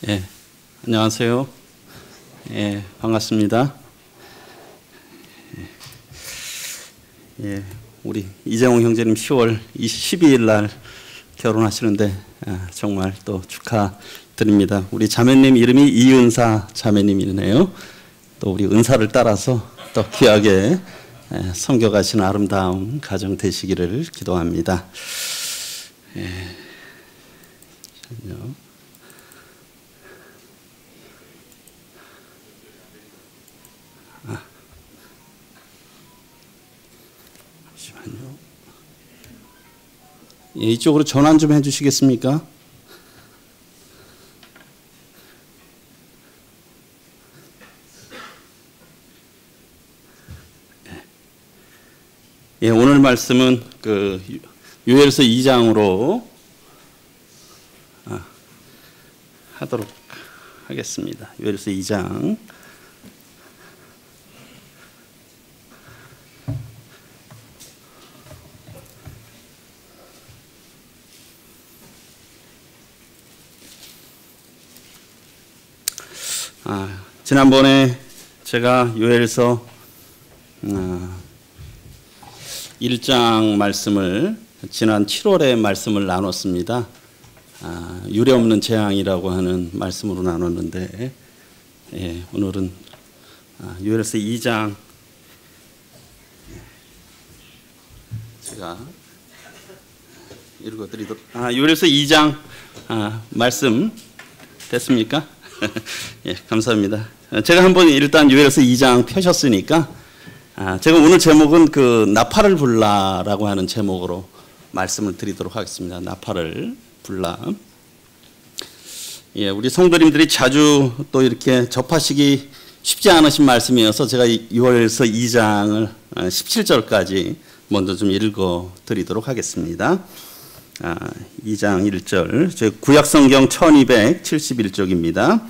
예, 안녕하세요. 예, 반갑습니다. 예, 우리 이재용 형제님 10월 12일 날 결혼하시는데 정말 또 축하드립니다. 우리 자매님 이름이 이은사 자매님이네요. 또 우리 은사를 따라서 또 귀하게 섬겨가시는 아름다운 가정 되시기를 기도합니다. 예, 잠시만요. 예, 이쪽으로 전환 좀 해주시겠습니까? 예, 오늘 말씀은 그 요엘서 2장으로 하도록 하겠습니다. 요엘서 2장. 지난번에 제가 요엘서 1장 말씀을 지난 7월에 말씀을 나눴습니다. 유례없는 재앙이라고 하는 말씀으로 나눴는데 오늘은 요엘서 2장 제가 읽어드리도록 요엘서 2장 말씀 됐습니까? 예, 감사합니다. 제가 한번 일단 요엘서 2장 펴셨으니까 제가 오늘 제목은 그 나팔을 불라라고 하는 제목으로 말씀을 드리도록 하겠습니다. 나팔을 불라. 예, 우리 성도님들이 자주 또 이렇게 접하시기 쉽지 않으신 말씀이어서 제가 요엘서 2장을 17절까지 먼저 좀 읽어 드리도록 하겠습니다. 2장 1절, 제 구약성경 1271쪽입니다.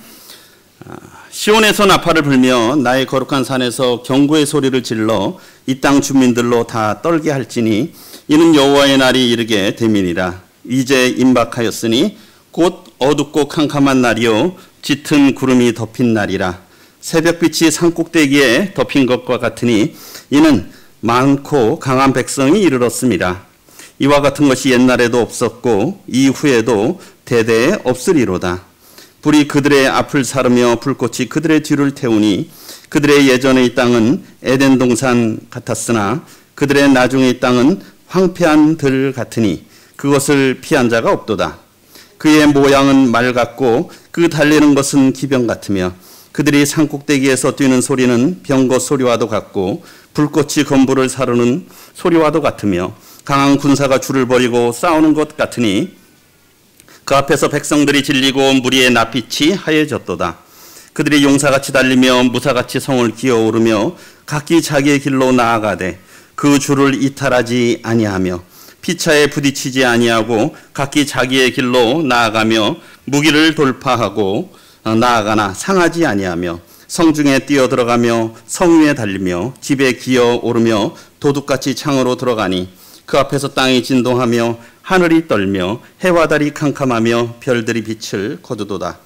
시온에서 나팔을 불며 나의 거룩한 산에서 경고의 소리를 질러 이 땅 주민들로 다 떨게 할지니 이는 여호와의 날이 이르게 됨이니라. 이제 임박하였으니 곧 어둡고 캄캄한 날이요 짙은 구름이 덮인 날이라. 새벽빛이 산꼭대기에 덮인 것과 같으니 이는 많고 강한 백성이 이르렀습니다. 이와 같은 것이 옛날에도 없었고 이후에도 대대에 없으리로다. 불이 그들의 앞을 사르며 불꽃이 그들의 뒤를 태우니 그들의 예전의 땅은 에덴 동산 같았으나 그들의 나중의 땅은 황폐한 들 같으니 그것을 피한 자가 없도다. 그의 모양은 말 같고 그 달리는 것은 기병 같으며 그들이 산꼭대기에서 뛰는 소리는 병거 소리와도 같고 불꽃이 건물을 사르는 소리와도 같으며 강한 군사가 줄을 벌이고 싸우는 것 같으니 그 앞에서 백성들이 질리고 무리의 낯빛이 하얘졌도다. 그들이 용사같이 달리며 무사같이 성을 기어오르며 각기 자기의 길로 나아가되 그 줄을 이탈하지 아니하며 피차에 부딪히지 아니하고 각기 자기의 길로 나아가며 무기를 돌파하고 나아가나 상하지 아니하며 성중에 뛰어들어가며 성 위에 달리며 집에 기어오르며 도둑같이 창으로 들어가니 그 앞에서 땅이 진동하며 하늘이 떨며 해와 달이 캄캄하며 별들이 빛을 거두도다.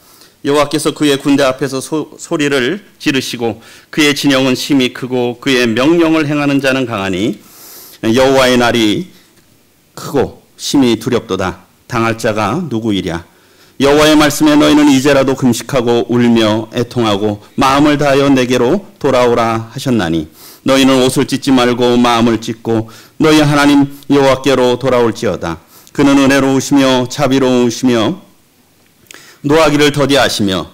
여호와께서 그의 군대 앞에서 소리를 지르시고 그의 진영은 심히 크고 그의 명령을 행하는 자는 강하니 여호와의 날이 크고 심히 두렵도다. 당할 자가 누구이랴. 여호와의 말씀에 너희는 이제라도 금식하고 울며 애통하고 마음을 다하여 내게로 돌아오라 하셨나니 너희는 옷을 찢지 말고 마음을 찢고 너희 하나님 여호와께로 돌아올지어다. 그는 은혜로우시며 자비로우시며 노하기를 더디하시며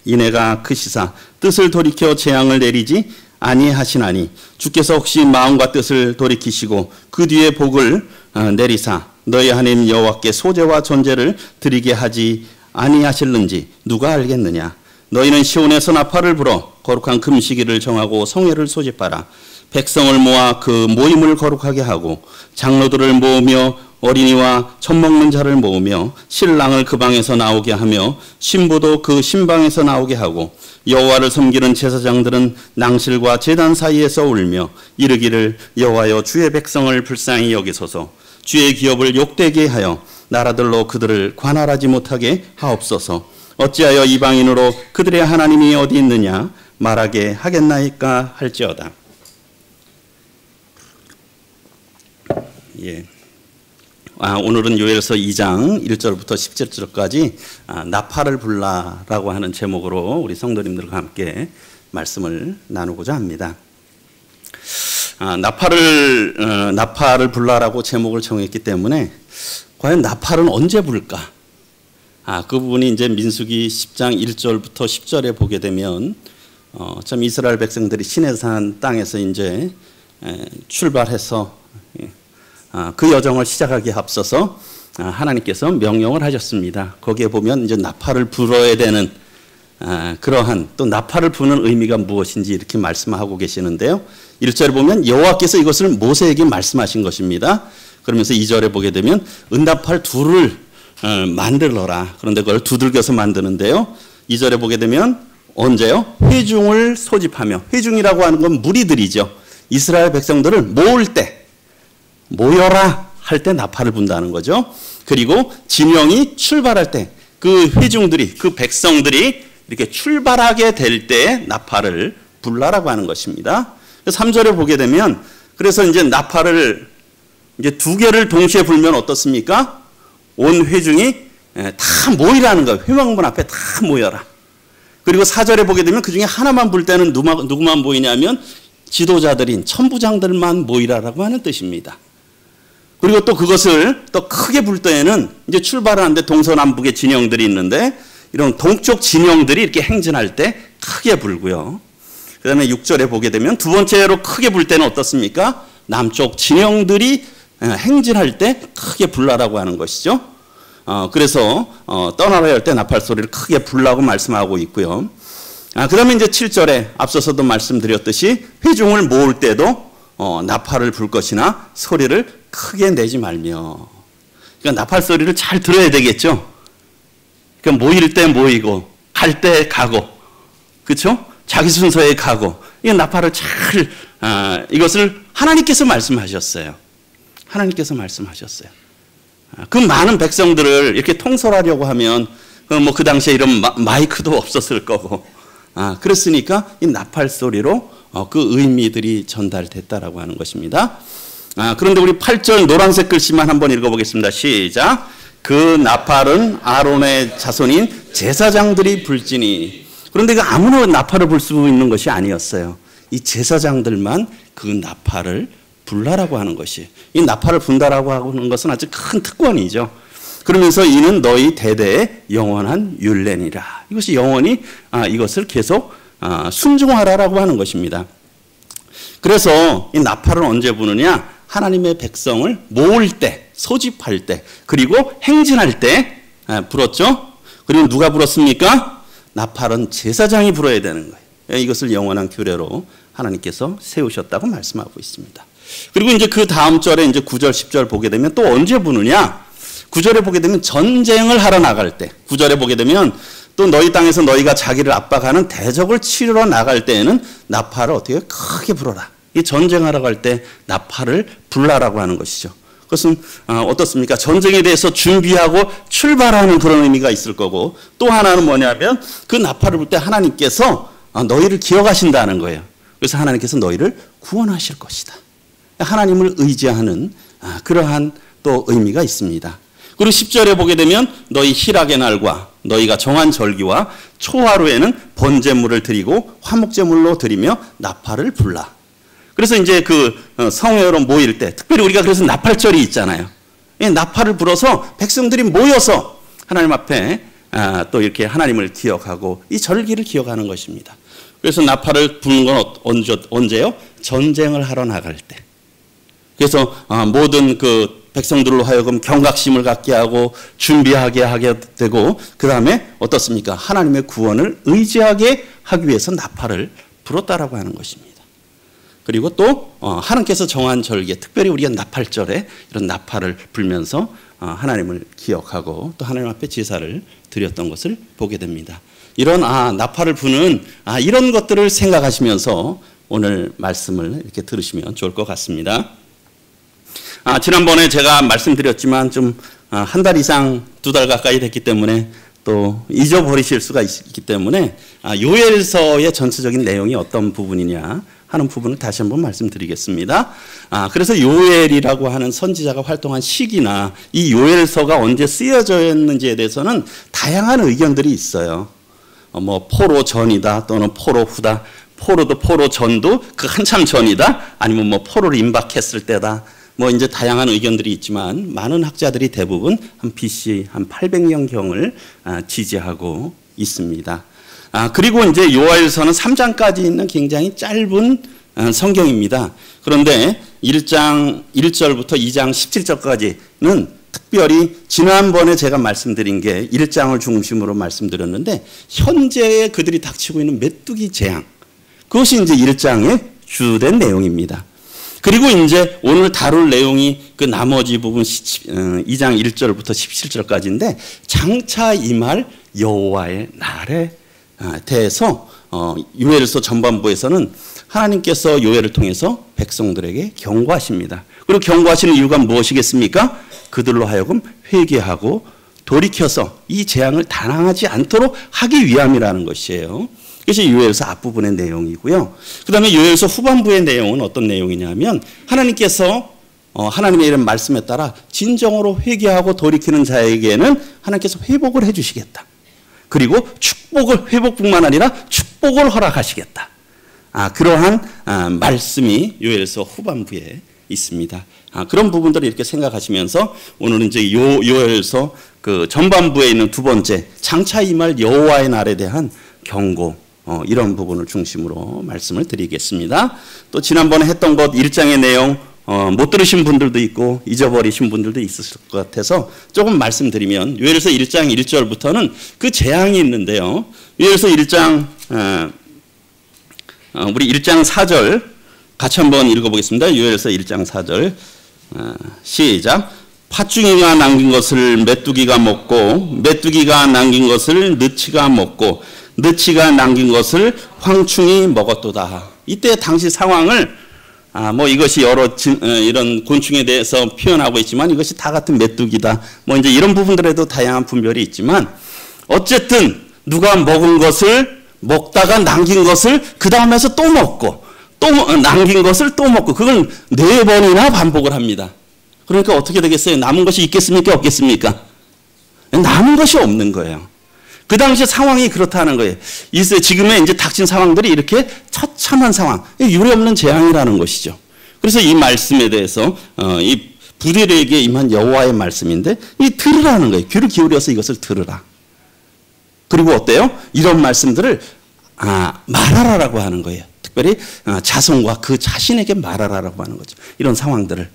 인애가 크시사 뜻을 돌이켜 재앙을 내리지 아니하시나니 주께서 혹시 마음과 뜻을 돌이키시고 그 뒤에 복을 내리사 너희 하나님 여호와께 소제와 전제를 드리게 하지 아니하실는지 누가 알겠느냐. 너희는 시온에서 나팔을 불어 거룩한 금식일을 정하고 성회를 소집하라. 백성을 모아 그 모임을 거룩하게 하고 장로들을 모으며 어린이와 젖 먹는 자를 모으며 신랑을 그 방에서 나오게 하며 신부도 그 신방에서 나오게 하고 여호와를 섬기는 제사장들은 낭실과 제단 사이에서 울며 이르기를 여호와여 주의 백성을 불쌍히 여기소서. 주의 기업을 욕되게 하여 나라들로 그들을 관할하지 못하게 하옵소서. 어찌하여 이방인으로 그들의 하나님이 어디 있느냐 말하게 하겠나이까 할지어다. 예. 오늘은 요엘서 2장 1절부터 17절까지 나팔을 불라라고 하는 제목으로 우리 성도님들과 함께 말씀을 나누고자 합니다. 나팔을 불라라고 제목을 정했기 때문에 과연 나팔은 언제 불까? 그 부분이 이제 민수기 10장 1절부터 10절에 보게 되면 참 이스라엘 백성들이 시내산 땅에서 이제 출발해서 그 여정을 시작하기에 앞서서 하나님께서 명령을 하셨습니다. 거기에 보면 이제 나팔을 불어야 되는 그러한 또 나팔을 부는 의미가 무엇인지 이렇게 말씀하고 계시는데요. 1절에 보면 여호와께서 이것을 모세에게 말씀하신 것입니다. 그러면서 2절에 보게 되면 은나팔 둘을 만들어라. 그런데 그걸 두들겨서 만드는데요. 2절에 보게 되면 언제요? 회중을 소집하며, 회중이라고 하는 건 무리들이죠. 이스라엘 백성들을 모을 때, 모여라 할 때 나팔을 분다는 거죠. 그리고 진영이 출발할 때 그 회중들이, 그 백성들이 이렇게 출발하게 될 때 나팔을 불라라고 하는 것입니다. 3절에 보게 되면 그래서 이제 나팔을 이제 두 개를 동시에 불면 어떻습니까? 온 회중이 다 모이라는 거예요. 회막문 앞에 다 모여라. 그리고 4절에 보게 되면 그 중에 하나만 불 때는 누구만 모이냐면 지도자들인 천부장들만 모이라라고 하는 뜻입니다. 그리고 또 그것을 또 크게 불 때에는 이제 출발하는데 동서남북의 진영들이 있는데 이런 동쪽 진영들이 이렇게 행진할 때 크게 불고요. 그 다음에 6절에 보게 되면 두 번째로 크게 불 때는 어떻습니까? 남쪽 진영들이 행진할 때 크게 불라라고 하는 것이죠. 그래서 떠나려 할 때 나팔 소리를 크게 불라고 말씀하고 있고요. 그 다음에 이제 7절에 앞서서도 말씀드렸듯이 회중을 모을 때도 나팔을 불 것이나 소리를 크게 내지 말며. 그러니까 나팔 소리를 잘 들어야 되겠죠. 그러니까 모일 때 모이고 갈 때 가고, 그렇죠? 자기 순서에 가고. 이 나팔을 잘 이것을 하나님께서 말씀하셨어요. 하나님께서 말씀하셨어요. 그 많은 백성들을 이렇게 통솔하려고 하면 뭐 그 당시에 이런 마이크도 없었을 거고, 그랬으니까 이 나팔 소리로 그 의미들이 전달됐다라고 하는 것입니다. 그런데 우리 8절 노란색 글씨만 한번 읽어보겠습니다. 시작. 그 나팔은 아론의 자손인 제사장들이 불지니. 그런데 그 아무나 나팔을 불 수 있는 것이 아니었어요. 이 제사장들만 그 나팔을 불라라고 하는 것이, 이 나팔을 분다라고 하는 것은 아주 큰 특권이죠. 그러면서 이는 너희 대대의 영원한 율례니라. 이것이 영원히 이것을 계속 순종하라라고 하는 것입니다. 그래서 이 나팔은 언제 부느냐? 하나님의 백성을 모을 때, 소집할 때, 그리고 행진할 때 불었죠. 그리고 누가 불었습니까? 나팔은 제사장이 불어야 되는 거예요. 이것을 영원한 규례로 하나님께서 세우셨다고 말씀하고 있습니다. 그리고 이제 그 다음 절에 이제 9절, 10절 보게 되면 또 언제 부느냐? 9절에 보게 되면 전쟁을 하러 나갈 때, 9절에 보게 되면 또 너희 땅에서 너희가 자기를 압박하는 대적을 치르러 나갈 때에는 나팔을 어떻게 크게 불어라. 이 전쟁하러 갈 때 나팔을 불라라고 하는 것이죠. 그것은 어떻습니까? 전쟁에 대해서 준비하고 출발하는 그런 의미가 있을 거고, 또 하나는 뭐냐면 그 나팔을 불 때 하나님께서 너희를 기억하신다는 거예요. 그래서 하나님께서 너희를 구원하실 것이다. 하나님을 의지하는 그러한 또 의미가 있습니다. 그리고 10절에 보게 되면 너희 희락의 날과 너희가 정한 절기와 초하루에는 번제물을 드리고 화목제물로 드리며 나팔을 불라. 그래서 이제 그 성회로 모일 때, 특별히 우리가 그래서 나팔절이 있잖아요. 나팔을 불어서 백성들이 모여서 하나님 앞에 또 이렇게 하나님을 기억하고 이 절기를 기억하는 것입니다. 그래서 나팔을 부는 건 언제요? 전쟁을 하러 나갈 때. 그래서 모든 그 백성들로 하여금 경각심을 갖게 하고 준비하게 하게 되고, 그 다음에 어떻습니까? 하나님의 구원을 의지하게 하기 위해서 나팔을 불었다라고 하는 것입니다. 그리고 또 하나님께서 정한 절기에, 특별히 우리가 나팔절에 이런 나팔을 불면서 하나님을 기억하고 또 하나님 앞에 제사를 드렸던 것을 보게 됩니다. 이런 나팔을 부는 이런 것들을 생각하시면서 오늘 말씀을 이렇게 들으시면 좋을 것 같습니다. 지난번에 제가 말씀드렸지만 좀 한 달 이상, 2달 가까이 됐기 때문에 또 잊어버리실 수가 있기 때문에 요엘서의 전체적인 내용이 어떤 부분이냐 하는 부분을 다시 한번 말씀드리겠습니다. 그래서 요엘이라고 하는 선지자가 활동한 시기나 이 요엘서가 언제 쓰여져 있는지에 대해서는 다양한 의견들이 있어요. 뭐 포로 전이다 또는 포로 후다. 포로도 포로 전도 그 한참 전이다. 아니면 뭐 포로를 임박했을 때다. 뭐 이제 다양한 의견들이 있지만 많은 학자들이 대부분 한 BC 한 800년경을 지지하고 있습니다. 그리고 이제 요엘서는 3장까지 있는 굉장히 짧은 성경입니다. 그런데 1장 1절부터 2장 17절까지는 특별히 지난번에 제가 말씀드린 게 1장을 중심으로 말씀드렸는데 현재에 그들이 닥치고 있는 메뚜기 재앙 그것이 이제 1장의 주된 내용입니다. 그리고 이제 오늘 다룰 내용이 그 나머지 부분 2장 1절부터 17절까지인데 장차 임할 여호와의 날에 대해서 요엘서 전반부에서는 하나님께서 요엘을 통해서 백성들에게 경고하십니다. 그리고 경고하시는 이유가 무엇이겠습니까? 그들로 하여금 회개하고 돌이켜서 이 재앙을 당하지 않도록 하기 위함이라는 것이에요. 이것이 요엘서 앞부분의 내용이고요. 그 다음에 요엘서 후반부의 내용은 어떤 내용이냐면 하나님께서 하나님의 이런 말씀에 따라 진정으로 회개하고 돌이키는 자에게는 하나님께서 회복을 해 주시겠다. 그리고 축복을 회복뿐만 아니라 축복을 허락하시겠다. 그러한 말씀이 요엘서 후반부에 있습니다. 그런 부분들을 이렇게 생각하시면서 오늘은 이제 요엘서 그 전반부에 있는 두 번째 장차 임할 여호와의 날에 대한 경고 이런 부분을 중심으로 말씀을 드리겠습니다. 또 지난번에 했던 것 1장의 내용 못 들으신 분들도 있고 잊어버리신 분들도 있을 것 같아서 조금 말씀드리면 요엘서 1장 1절부터는 그 재앙이 있는데요. 요엘서 1장 우리 1장 4절 같이 한번 읽어보겠습니다. 요엘서 1장 4절 시작. 팥중이가 남긴 것을 메뚜기가 먹고 메뚜기가 남긴 것을 느치가 먹고 느치가 남긴 것을 황충이 먹었도다. 이때 당시 상황을 뭐 이것이 여러 이런 곤충에 대해서 표현하고 있지만 이것이 다 같은 메뚜기다. 뭐 이제 이런 부분들에도 다양한 분별이 있지만 어쨌든 누가 먹은 것을 먹다가 남긴 것을 그 다음에서 또 먹고 또 남긴 것을 또 먹고 그걸 4번이나 반복을 합니다. 그러니까 어떻게 되겠어요? 남은 것이 있겠습니까? 없겠습니까? 남은 것이 없는 거예요. 그 당시 상황이 그렇다는 거예요. 지금의 이제 닥친 상황들이 이렇게 처참한 상황, 유례없는 재앙이라는 것이죠. 그래서 이 말씀에 대해서 이 부들에게 임한 여호와의 말씀인데 이 들으라는 거예요. 귀를 기울여서 이것을 들으라. 그리고 어때요? 이런 말씀들을 말하라라고 하는 거예요. 특별히 자손과 그 자신에게 말하라라고 하는 거죠. 이런 상황들을.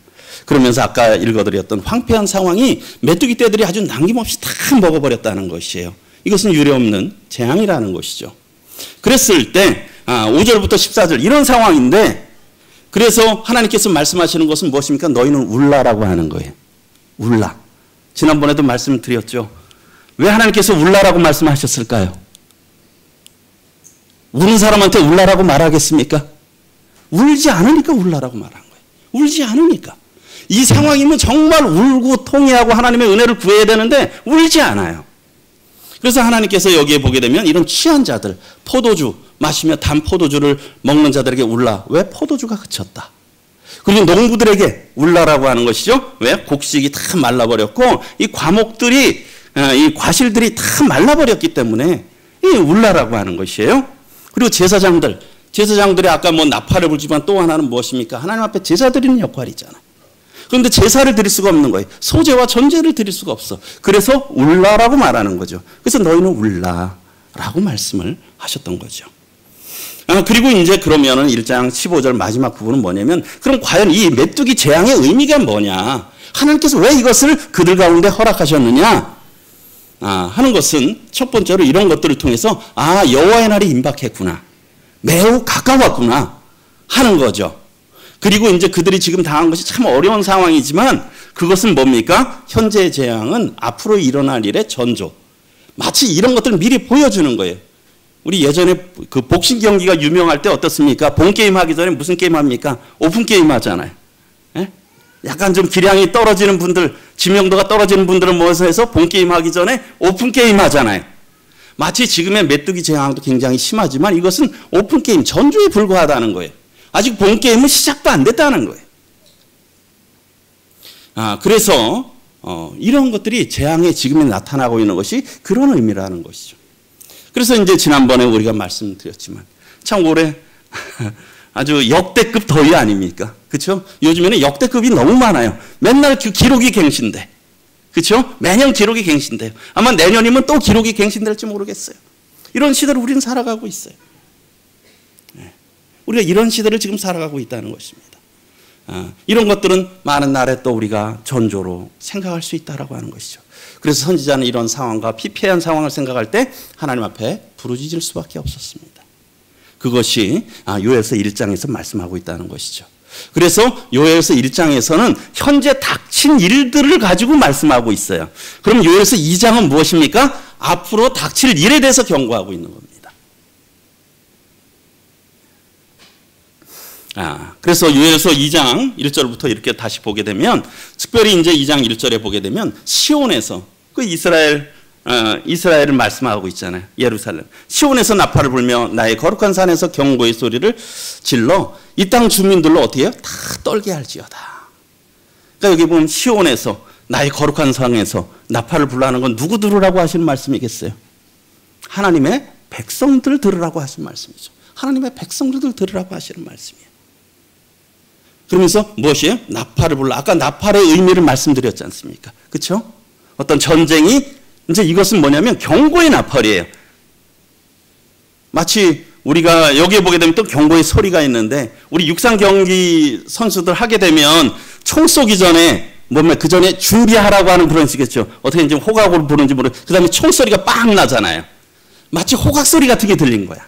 그러면서 아까 읽어드렸던 황폐한 상황이 메뚜기 떼들이 아주 남김없이 다 먹어버렸다는 것이에요. 이것은 유례없는 재앙이라는 것이죠. 그랬을 때 5절부터 14절 이런 상황인데 그래서 하나님께서 말씀하시는 것은 무엇입니까? 너희는 울라라고 하는 거예요. 울라. 지난번에도 말씀드렸죠. 왜 하나님께서 울라라고 말씀하셨을까요? 우는 사람한테 울라라고 말하겠습니까? 울지 않으니까 울라라고 말한 거예요. 울지 않으니까. 이 상황이면 정말 울고 통회하고 하나님의 은혜를 구해야 되는데 울지 않아요. 그래서 하나님께서 여기에 보게 되면 이런 취한 자들, 포도주 마시며 단 포도주를 먹는 자들에게 울라. 왜? 포도주가 그쳤다. 그리고 농부들에게 울라라고 하는 것이죠. 왜? 곡식이 다 말라버렸고 이 과목들이 이 과실들이 다 말라버렸기 때문에 이 울라라고 하는 것이에요. 그리고 제사장들이 아까 뭐 나팔을 불지만 또 하나는 무엇입니까? 하나님 앞에 제사 드리는 역할이잖아요. 그런데 제사를 드릴 수가 없는 거예요. 소제와 전제를 드릴 수가 없어. 그래서 울라라고 말하는 거죠. 그래서 너희는 울라라고 말씀을 하셨던 거죠. 그리고 이제 그러면은 1장 15절 마지막 부분은 뭐냐면 그럼 과연 이 메뚜기 재앙의 의미가 뭐냐? 하나님께서 왜 이것을 그들 가운데 허락하셨느냐? 하는 것은 첫 번째로 이런 것들을 통해서 여호와의 날이 임박했구나. 매우 가까웠구나 하는 거죠. 그리고 이제 그들이 지금 당한 것이 참 어려운 상황이지만 그것은 뭡니까? 현재의 재앙은 앞으로 일어날 일의 전조. 마치 이런 것들을 미리 보여주는 거예요. 우리 예전에 그 복싱 경기가 유명할 때 어떻습니까? 본 게임 하기 전에 무슨 게임 합니까? 오픈 게임 하잖아요. 예? 약간 좀 기량이 떨어지는 분들 지명도가 떨어지는 분들은 무엇을 해서 본게임 하기 전에 오픈게임 하잖아요. 마치 지금의 메뚜기 제왕도 굉장히 심하지만 이것은 오픈게임, 전주에 불과하다는 거예요. 아직 본게임은 시작도 안 됐다는 거예요. 그래서 이런 것들이 재앙에 지금에 나타나고 있는 것이 그런 의미라는 것이죠. 그래서 이제 지난번에 우리가 말씀드렸지만 참 올해 아주 역대급 더위 아닙니까? 그렇죠? 요즘에는 역대급이 너무 많아요. 맨날 기록이 갱신돼. 그렇죠? 매년 기록이 갱신돼요. 아마 내년이면 또 기록이 갱신될지 모르겠어요. 이런 시대를 우리는 살아가고 있어요. 우리가 이런 시대를 지금 살아가고 있다는 것입니다. 이런 것들은 많은 날에 또 우리가 전조로 생각할 수 있다라고 하는 것이죠. 그래서 선지자는 이런 상황과 피폐한 상황을 생각할 때 하나님 앞에 부르짖을 수밖에 없었습니다. 그것이 요엘서 1장에서 말씀하고 있다는 것이죠. 그래서 요엘서 1장에서는 현재 닥친 일들을 가지고 말씀하고 있어요. 그럼 요엘서 2장은 무엇입니까? 앞으로 닥칠 일에 대해서 경고하고 있는 겁니다. 그래서 요엘서 2장 1절부터 이렇게 다시 보게 되면, 특별히 이제 2장 1절에 보게 되면 시온에서 그 이스라엘을 말씀하고 있잖아요. 예루살렘. 시온에서 나팔을 불며 나의 거룩한 산에서 경고의 소리를 질러 이 땅 주민들로 어떻게 해요? 다 떨게 할지어다. 그러니까 여기 보면 시온에서 나의 거룩한 산에서 나팔을 불라는 건 누구 들으라고 하시는 말씀이겠어요? 하나님의 백성들 들으라고 하신 말씀이죠. 하나님의 백성들 들으라고 하시는 말씀이에요. 그러면서 무엇이에요? 나팔을 불라. 아까 나팔의 의미를 말씀드렸지 않습니까? 그렇죠? 어떤 전쟁이, 이제 이것은 뭐냐면 경고의 나팔이에요. 마치 우리가 여기에 보게 되면 또 경고의 소리가 있는데, 우리 육상 경기 선수들 하게 되면 총 쏘기 전에 그 전에 준비하라고 하는 그런 식이겠죠. 어떻게 이제 호각으로 부르는지 모르겠어요. 그 다음에 총소리가 빵 나잖아요. 마치 호각 소리 같은 게 들린 거야.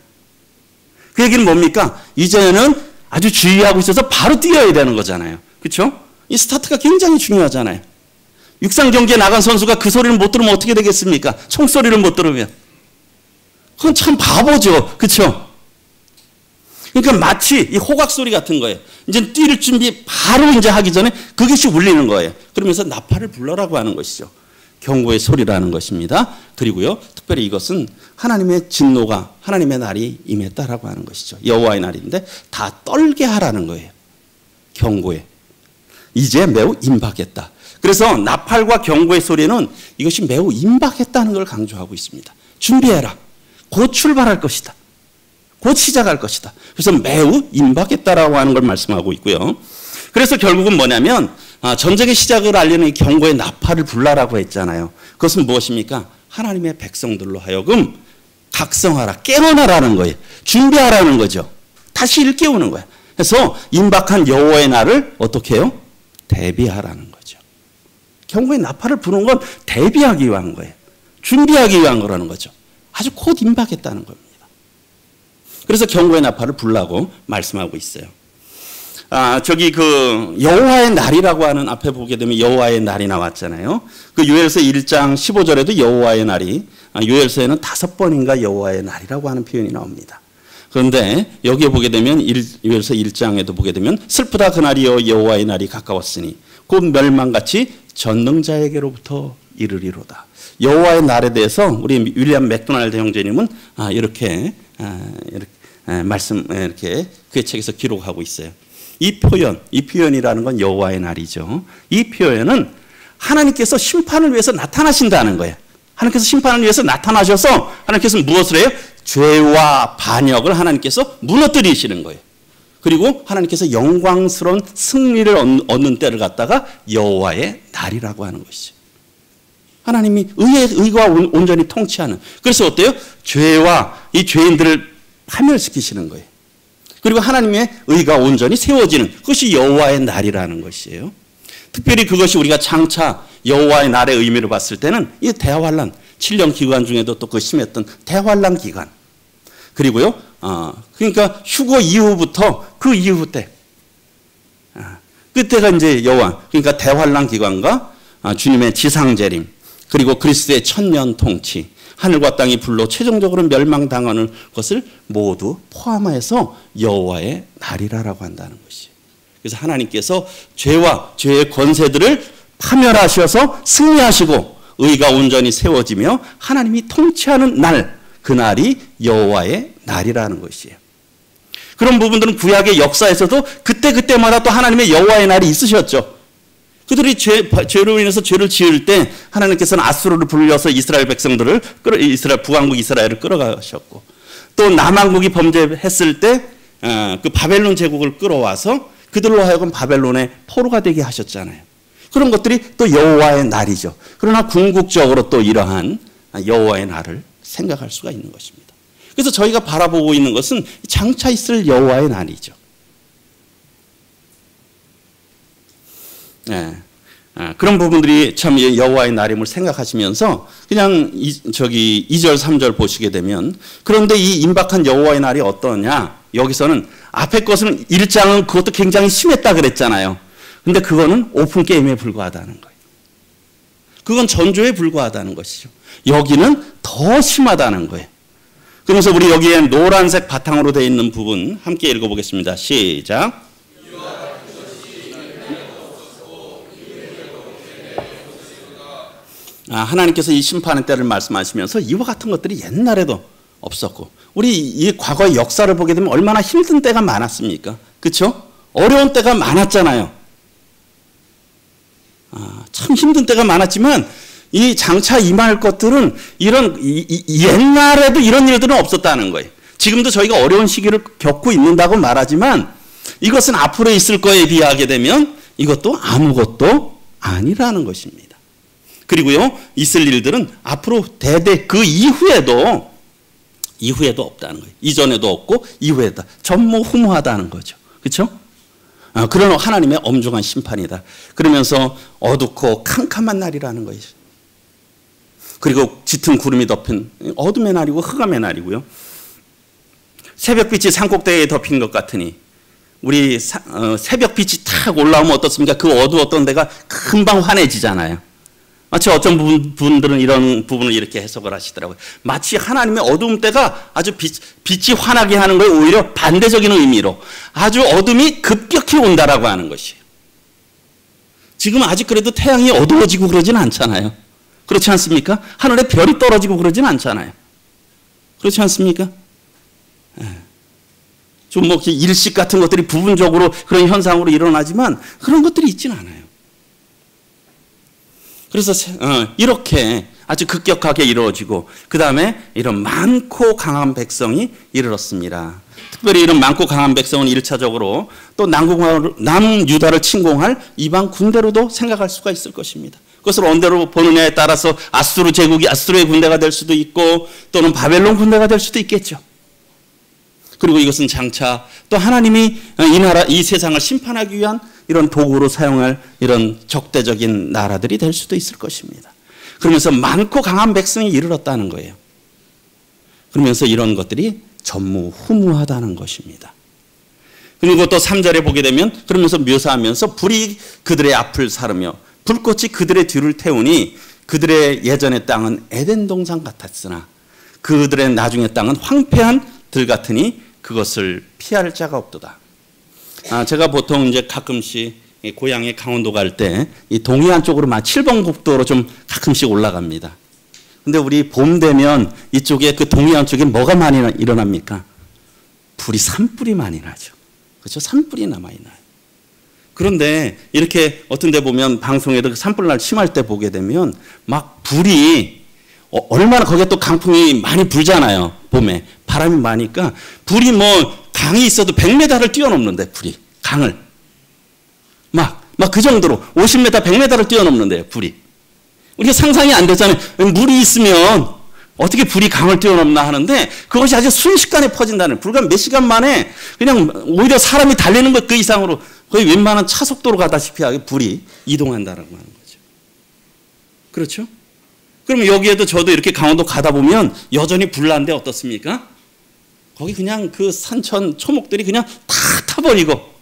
그 얘기는 뭡니까? 이제는 아주 주의하고 있어서 바로 뛰어야 되는 거잖아요. 그렇죠? 이 스타트가 굉장히 중요하잖아요. 육상 경기에 나간 선수가 그 소리를 못 들으면 어떻게 되겠습니까? 총소리를 못 들으면. 그건 참 바보죠. 그렇죠? 그러니까 마치 이 호각 소리 같은 거예요. 이제 뛸 준비 바로 이제 하기 전에 그것이 울리는 거예요. 그러면서 나팔을 불러라고 하는 것이죠. 경고의 소리라는 것입니다. 그리고요, 특별히 이것은 하나님의 진노가, 하나님의 날이 임했다라고 하는 것이죠. 여호와의 날인데 다 떨게 하라는 거예요. 경고에. 이제 매우 임박했다. 그래서 나팔과 경고의 소리는 이것이 매우 임박했다는 걸 강조하고 있습니다. 준비해라. 곧 출발할 것이다. 곧 시작할 것이다. 그래서 매우 임박했다라고 하는 걸 말씀하고 있고요. 그래서 결국은 뭐냐면 전쟁의 시작을 알리는 경고의 나팔을 불라라고 했잖아요. 그것은 무엇입니까? 하나님의 백성들로 하여금 각성하라, 깨어나라는 거예요. 준비하라는 거죠. 다시 일깨우는 거예요. 그래서 임박한 여호와의 날을 어떻게 해요? 대비하라는 거죠. 경고의 나팔을 부는 건 대비하기 위한 거예요. 준비하기 위한 거라는 거죠. 아주 곧 임박했다는 겁니다. 그래서 경고의 나팔을 불라고 말씀하고 있어요. 저기 그 여호와의 날이라고 하는, 앞에 보게 되면 여호와의 날이 나왔잖아요. 그 요엘서 1장 15절에도 여호와의 날이, 요엘서에는 5번인가 여호와의 날이라고 하는 표현이 나옵니다. 그런데 여기에 보게 되면 요엘서 1장에도 보게 되면 슬프다 그날이여 여호와의 날이 가까웠으니 곧 멸망같이 전능자에게로부터 이르리로다. 여호와의 날에 대해서 우리 윌리엄 맥도날드 형제님은 이렇게 이렇게 그의 책에서 기록하고 있어요. 이 표현이라는 건 여호와의 날이죠. 이 표현은 하나님께서 심판을 위해서 나타나신다는 거예요. 하나님께서 심판을 위해서 나타나셔서 하나님께서 무엇을 해요? 죄와 반역을 하나님께서 무너뜨리시는 거예요. 그리고 하나님께서 영광스러운 승리를 얻는 때를 갖다가 여호와의 날이라고 하는 것이죠. 하나님이 의와 온전히 통치하는. 그래서 어때요? 죄와 이 죄인들을 파멸시키시는 거예요. 그리고 하나님의 의가 온전히 세워지는 그것이 여호와의 날이라는 것이에요. 특별히 그것이 우리가 장차 여호와의 날의 의미를 봤을 때는 이 대환란, 7년 기간 중에도 또 그 심했던 대환란 기간. 그리고요, 그러니까 휴거 이후부터 그 이후 때, 그때가 이제 여호와, 그러니까 대환란 기간과 주님의 지상재림, 그리고 그리스도의 천년 통치, 하늘과 땅이 불로 최종적으로 멸망당하는 것을 모두 포함해서 여호와의 날이라고 한다는 것이에요. 그래서 하나님께서 죄와 죄의 권세들을 파멸하셔서 승리하시고 의가 온전히 세워지며 하나님이 통치하는 날, 그날이 여호와의 날이라는 것이에요. 그런 부분들은 구약의 역사에서도 그때그때마다 또 하나님의 여호와의 날이 있으셨죠. 그들이 죄로 인해서 죄를 지을 때 하나님께서는 아수르를 불려서 이스라엘 백성들을 이스라엘 북왕국 이스라엘을 끌어가셨고, 또 남왕국이 범죄했을 때 그 바벨론 제국을 끌어와서 그들로 하여금 바벨론의 포로가 되게 하셨잖아요. 그런 것들이 또 여호와의 날이죠. 그러나 궁극적으로 또 이러한 여호와의 날을 생각할 수가 있는 것입니다. 그래서 저희가 바라보고 있는 것은 장차 있을 여호와의 날이죠. 네. 그런 부분들이 참 여호와의 날임을 생각하시면서 그냥 2절 3절 보시게 되면, 그런데 이 임박한 여호와의 날이 어떠냐, 여기서는 앞에 것은 1장은 그것도 굉장히 심했다 그랬잖아요. 근데 그거는 오픈 게임에 불과하다는 거예요. 그건 전조에 불과하다는 것이죠. 여기는 더 심하다는 거예요. 그래서 우리 여기에 노란색 바탕으로 되어 있는 부분 함께 읽어보겠습니다. 시작. 하나님께서 이 심판의 때를 말씀하시면서 이와 같은 것들이 옛날에도 없었고, 우리 이 과거의 역사를 보게 되면 얼마나 힘든 때가 많았습니까? 그렇죠? 어려운 때가 많았잖아요. 참 힘든 때가 많았지만 이 장차 임할 것들은 옛날에도 이런 일들은 없었다는 거예요. 지금도 저희가 어려운 시기를 겪고 있는다고 말하지만 이것은 앞으로 있을 거에 비하게 되면 이것도 아무것도 아니라는 것입니다. 그리고요, 있을 일들은 앞으로 대대 그 이후에도 없다는 거예요. 이전에도 없고 이후에도 전무후무하다는 거죠. 그렇죠? 그런 하나님의 엄중한 심판이다. 그러면서 어둡고 캄캄한 날이라는 것이죠. 그리고 짙은 구름이 덮인 어둠의 날이고 흑암의 날이고요. 새벽빛이 산꼭대기에 덮인 것 같으니, 우리 새벽빛이 탁 올라오면 어떻습니까? 그 어두웠던 데가 금방 환해지잖아요. 마치 어떤 분들은 이런 부분을 이렇게 해석을 하시더라고요. 마치 하나님의 어두움 때가 아주 빛이 환하게 하는 거에 오히려 반대적인 의미로 아주 어둠이 급격히 온다라고 하는 것이에요. 지금 아직 그래도 태양이 어두워지고 그러진 않잖아요. 그렇지 않습니까? 하늘에 별이 떨어지고 그러진 않잖아요. 그렇지 않습니까? 좀 뭐 일식 같은 것들이 부분적으로 그런 현상으로 일어나지만 그런 것들이 있지는 않아요. 그래서 이렇게 아주 급격하게 이루어지고, 그 다음에 이런 많고 강한 백성이 이르렀습니다. 특별히 이런 많고 강한 백성은 1차적으로 또 남유다를 침공할 이방 군대로도 생각할 수가 있을 것입니다. 그것을 언제로 보느냐에 따라서 아수르 제국이 아수르의 군대가 될 수도 있고, 또는 바벨론 군대가 될 수도 있겠죠. 그리고 이것은 장차 또 하나님이 이 세상을 심판하기 위한 이런 도구로 사용할 이런 적대적인 나라들이 될 수도 있을 것입니다. 그러면서 많고 강한 백성이 이르렀다는 거예요. 그러면서 이런 것들이 전무후무하다는 것입니다. 그리고 또 3절에 보게 되면 그러면서 묘사하면서 불이 그들의 앞을 사르며 불꽃이 그들의 뒤를 태우니 그들의 예전의 땅은 에덴 동산 같았으나 그들의 나중의 땅은 황폐한 들 같으니 그것을 피할 자가 없도다. 제가 보통 이제 가끔씩 고향에 강원도 갈 때 이 동해안 쪽으로 7번 국도로 좀 가끔씩 올라갑니다. 근데 우리 봄 되면 이쪽에 그 동해안 쪽에 뭐가 많이 일어납니까? 산불이 많이 나죠. 그렇죠? 산불이 많이 나요. 그런데 이렇게 어떤 데 보면 방송에도 산불날 심할 때 보게 되면 막 불이 얼마나, 거기에 또 강풍이 많이 불잖아요. 봄에 바람이 많으니까 불이 강이 있어도 100m를 뛰어넘는데, 불이 강을 막 그 정도로 50m 100m를 뛰어넘는데 불이, 우리가 상상이 안 되잖아요. 물이 있으면 어떻게 불이 강을 뛰어넘나 하는데 그것이 아주 순식간에 퍼진다는, 불과 몇 시간 만에 그냥 오히려 사람이 달리는 것 그 이상으로 거의 웬만한 차속도로 가다시피 하게 불이 이동한다라고 하는 거죠. 그렇죠? 그러면 여기에도 저도 이렇게 강원도 가다 보면 여전히 불난데 어떻습니까? 거기 그냥 그 산천 초목들이 그냥 다 타버리고,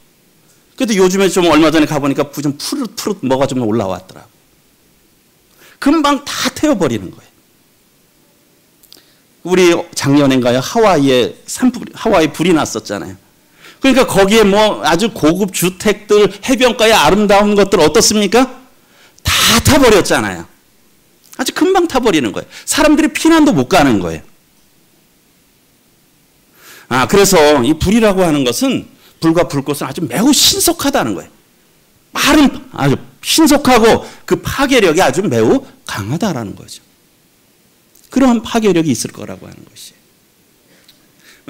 그래도 요즘에 좀 얼마 전에 가보니까 좀 푸릇푸릇 뭐가 좀 올라왔더라고. 금방 다 태워버리는 거예요. 우리 작년인가요? 하와이에 불이 났었잖아요. 그러니까 거기에 아주 고급 주택들, 해변가의 아름다운 것들 어떻습니까? 다 다 타버렸잖아요. 아주 금방 타버리는 거예요. 사람들이 피난도 못 가는 거예요. 그래서 이 불이라고 하는 것은, 불과 불꽃은 아주 매우 신속하다는 거예요. 말은 아주 신속하고 그 파괴력이 아주 매우 강하다라는 거죠. 그러한 파괴력이 있을 거라고 하는 것이에요.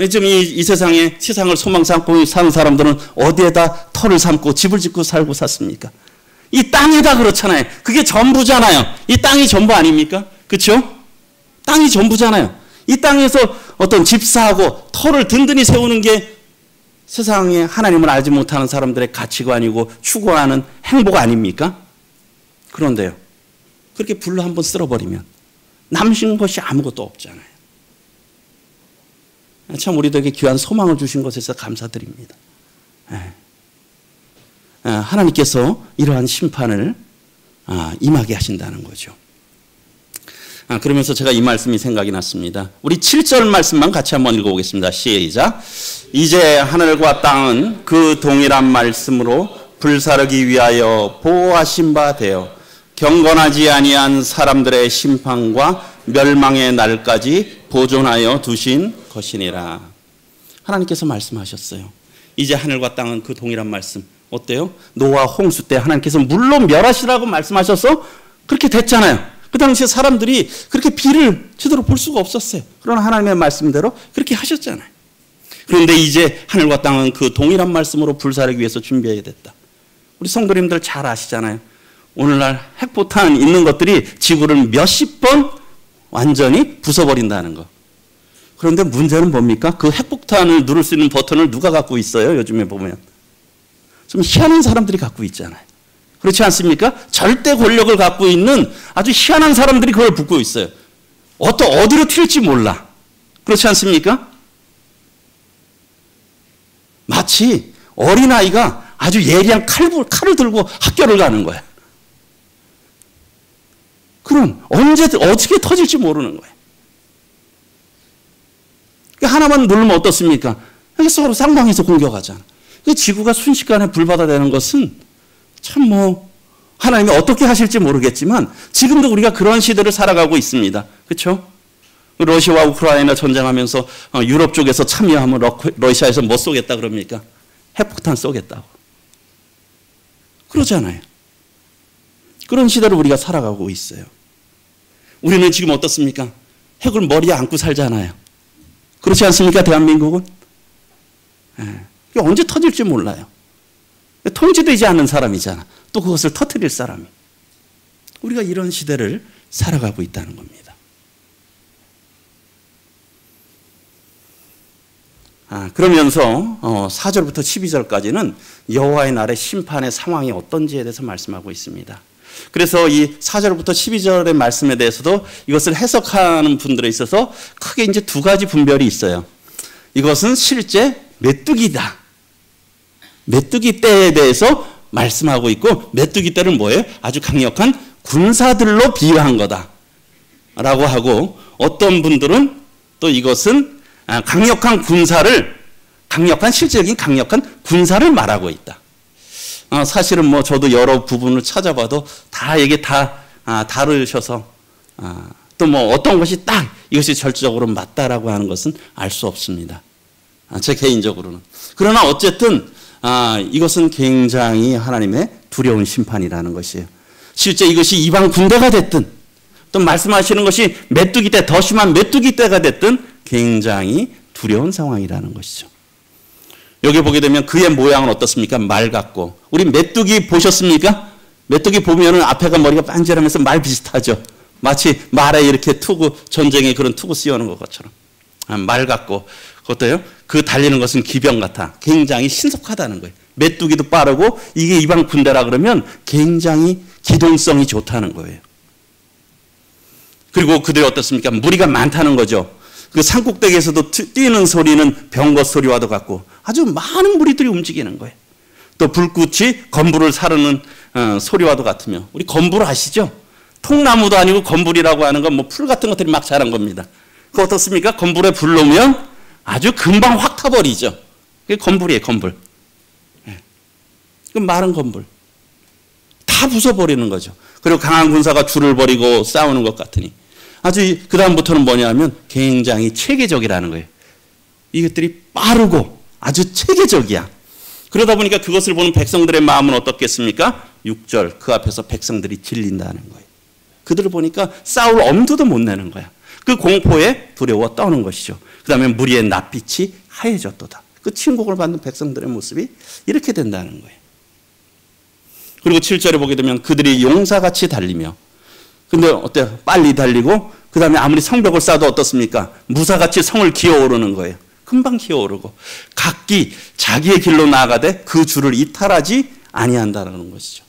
지금 이 세상에 세상을 소망 삼고 사는 사람들은 어디에다 터를 삼고 집을 짓고 살고 샀습니까? 이 땅에다 그렇잖아요. 그게 전부잖아요. 이 땅이 전부 아닙니까? 그렇죠? 땅이 전부잖아요. 이 땅에서 어떤 집사하고 터를 든든히 세우는 게 세상에 하나님을 알지 못하는 사람들의 가치관이고 추구하는 행복 아닙니까? 그런데요, 그렇게 불로 한번 쓸어버리면 남신 것이 아무것도 없잖아요. 참 우리들에게 귀한 소망을 주신 것에서 감사드립니다. 하나님께서 이러한 심판을 임하게 하신다는 거죠. 그러면서 제가 이 말씀이 생각이 났습니다. 우리 7절 말씀만 같이 한번 읽어보겠습니다. 시작. 이제 하늘과 땅은 그 동일한 말씀으로 불사르기 위하여 보호하신 바 되어 경건하지 아니한 사람들의 심판과 멸망의 날까지 보존하여 두신 것이니라. 하나님께서 말씀하셨어요. 이제 하늘과 땅은 그 동일한 말씀. 어때요? 노아 홍수 때 하나님께서 물로 멸하시라고 말씀하셔서 그렇게 됐잖아요. 그 당시에 사람들이 그렇게 비를 제대로 볼 수가 없었어요. 그러나 하나님의 말씀대로 그렇게 하셨잖아요. 그런데 이제 하늘과 땅은 그 동일한 말씀으로 불사르기 위해서 준비해야 됐다. 우리 성도님들 잘 아시잖아요. 오늘날 핵포탄 있는 것들이 지구를 몇십 번 완전히 부숴버린다는 거. 그런데 문제는 뭡니까? 그 핵폭탄을 누를 수 있는 버튼을 누가 갖고 있어요? 요즘에 보면. 좀 희한한 사람들이 갖고 있잖아요. 그렇지 않습니까? 절대 권력을 갖고 있는 아주 희한한 사람들이 그걸 붙고 있어요. 어디로 튈지 몰라. 그렇지 않습니까? 마치 어린아이가 아주 예리한 칼을 들고 학교를 가는 거예요. 그럼 어떻게 터질지 모르는 거예요. 하나만 누르면 어떻습니까? 서로 쌍방에서 공격하잖아. 지구가 순식간에 불바다되는 것은 참 하나님이 어떻게 하실지 모르겠지만 지금도 우리가 그런 시대를 살아가고 있습니다. 그렇죠? 러시아와 우크라이나 전쟁하면서 유럽 쪽에서 참여하면 러시아에서 뭐 쏘겠다 그럽니까? 핵폭탄 쏘겠다고. 그러잖아요. 그런 시대를 우리가 살아가고 있어요. 우리는 지금 어떻습니까? 핵을 머리에 안고 살잖아요. 그렇지 않습니까? 대한민국은? 이게 언제 터질지 몰라요. 통제되지 않는 사람이잖아. 또 그것을 터뜨릴 사람이. 우리가 이런 시대를 살아가고 있다는 겁니다. 그러면서 4절부터 12절까지는 여호와의 날의 심판의 상황이 어떤지에 대해서 말씀하고 있습니다. 그래서 이 4절부터 12절의 말씀에 대해서도 이것을 해석하는 분들에 있어서 크게 이제 두 가지 분별이 있어요. 이것은 실제 메뚜기다. 메뚜기 떼에 대해서 말씀하고 있고, 메뚜기 떼는 뭐예요? 아주 강력한 군사들로 비유한 거다 라고 하고, 어떤 분들은 또 이것은 실질적인 강력한 군사를 말하고 있다. 사실은 저도 여러 부분을 찾아봐도 이게 다르셔서 또 어떤 것이 딱 이것이 절대적으로 맞다라고 하는 것은 알 수 없습니다. 제 개인적으로는. 그러나 어쨌든 이것은 굉장히 하나님의 두려운 심판이라는 것이에요. 실제 이것이 이방 군대가 됐든 또 말씀하시는 것이 메뚜기 떼, 더 심한 메뚜기 떼가 됐든 굉장히 두려운 상황이라는 것이죠. 여기 보게 되면 그의 모양은 어떻습니까? 말 같고. 우리 메뚜기 보셨습니까? 메뚜기 보면은 앞에가 머리가 반질하면서 말 비슷하죠. 마치 말에 이렇게 전쟁에 그런 투구 씌우는 것처럼. 말 같고. 어때요? 그 달리는 것은 기병 같아. 굉장히 신속하다는 거예요. 메뚜기도 빠르고 이게 이방 군대라 그러면 굉장히 기동성이 좋다는 거예요. 그리고 그들이 어떻습니까? 무리가 많다는 거죠. 그 산꼭대기에서도 뛰는 소리는 병거 소리와도 같고 아주 많은 무리들이 움직이는 거예요. 또 불꽃이 건불을 사르는 소리와도 같으며, 우리 건불 아시죠? 통나무도 아니고 건불이라고 하는 건 풀 같은 것들이 막 자란 겁니다. 그거 어떻습니까? 건불에 불 놓으면 아주 금방 확 타버리죠. 그게 건불이에요, 건불. 그 마른 건불. 다 다 부숴버리는 거죠. 그리고 강한 군사가 줄을 버리고 싸우는 것 같으니 아주 그 다음부터는 뭐냐면 굉장히 체계적이라는 거예요. 이것들이 빠르고 아주 체계적이야. 그러다 보니까 그것을 보는 백성들의 마음은 어떻겠습니까? 6절 그 앞에서 백성들이 질린다는 거예요. 그들을 보니까 싸울 엄두도 못 내는 거야. 그 공포에 두려워 떠는 것이죠. 그 다음에 무리의 낯빛이 하얘졌도다. 그 침공을 받는 백성들의 모습이 이렇게 된다는 거예요. 그리고 7절에 보게 되면 그들이 용사같이 달리며, 근데 어때요? 빨리 달리고 그 다음에 아무리 성벽을 쌓아도 어떻습니까? 무사같이 성을 기어오르는 거예요. 금방 기어오르고 각기 자기의 길로 나아가되 그 줄을 이탈하지 아니한다는 것이죠.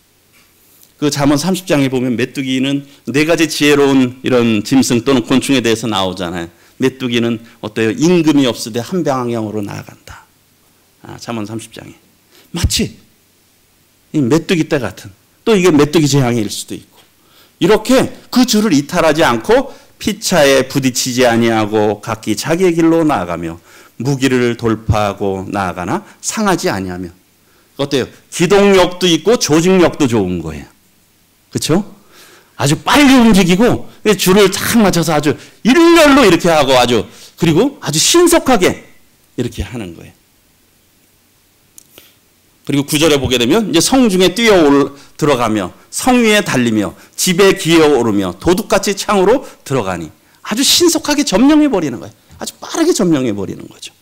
그 잠언 30장에 보면 메뚜기는 4가지 지혜로운 이런 짐승 또는 곤충에 대해서 나오잖아요. 메뚜기는 어때요? 임금이 없으되 한 방향으로 나아간다. 잠언 30장에. 마치 이 메뚜기 떼 같은, 또 이게 메뚜기 재앙일 수도 있고, 이렇게 그 줄을 이탈하지 않고 피차에 부딪히지 아니하고 각기 자기의 길로 나아가며 무기를 돌파하고 나아가나 상하지 아니하며. 어때요? 기동력도 있고 조직력도 좋은 거예요. 그렇죠? 아주 빨리 움직이고 줄을 탁 맞춰서 아주 일렬로 이렇게 하고 아주, 그리고 아주 신속하게 이렇게 하는 거예요. 그리고 9절에 보게 되면 이제 성중에 뛰어 들어가며 성 위에 달리며 집에 기어오르며 도둑같이 창으로 들어가니, 아주 신속하게 점령해 버리는 거예요. 아주 빠르게 점령해 버리는 거죠.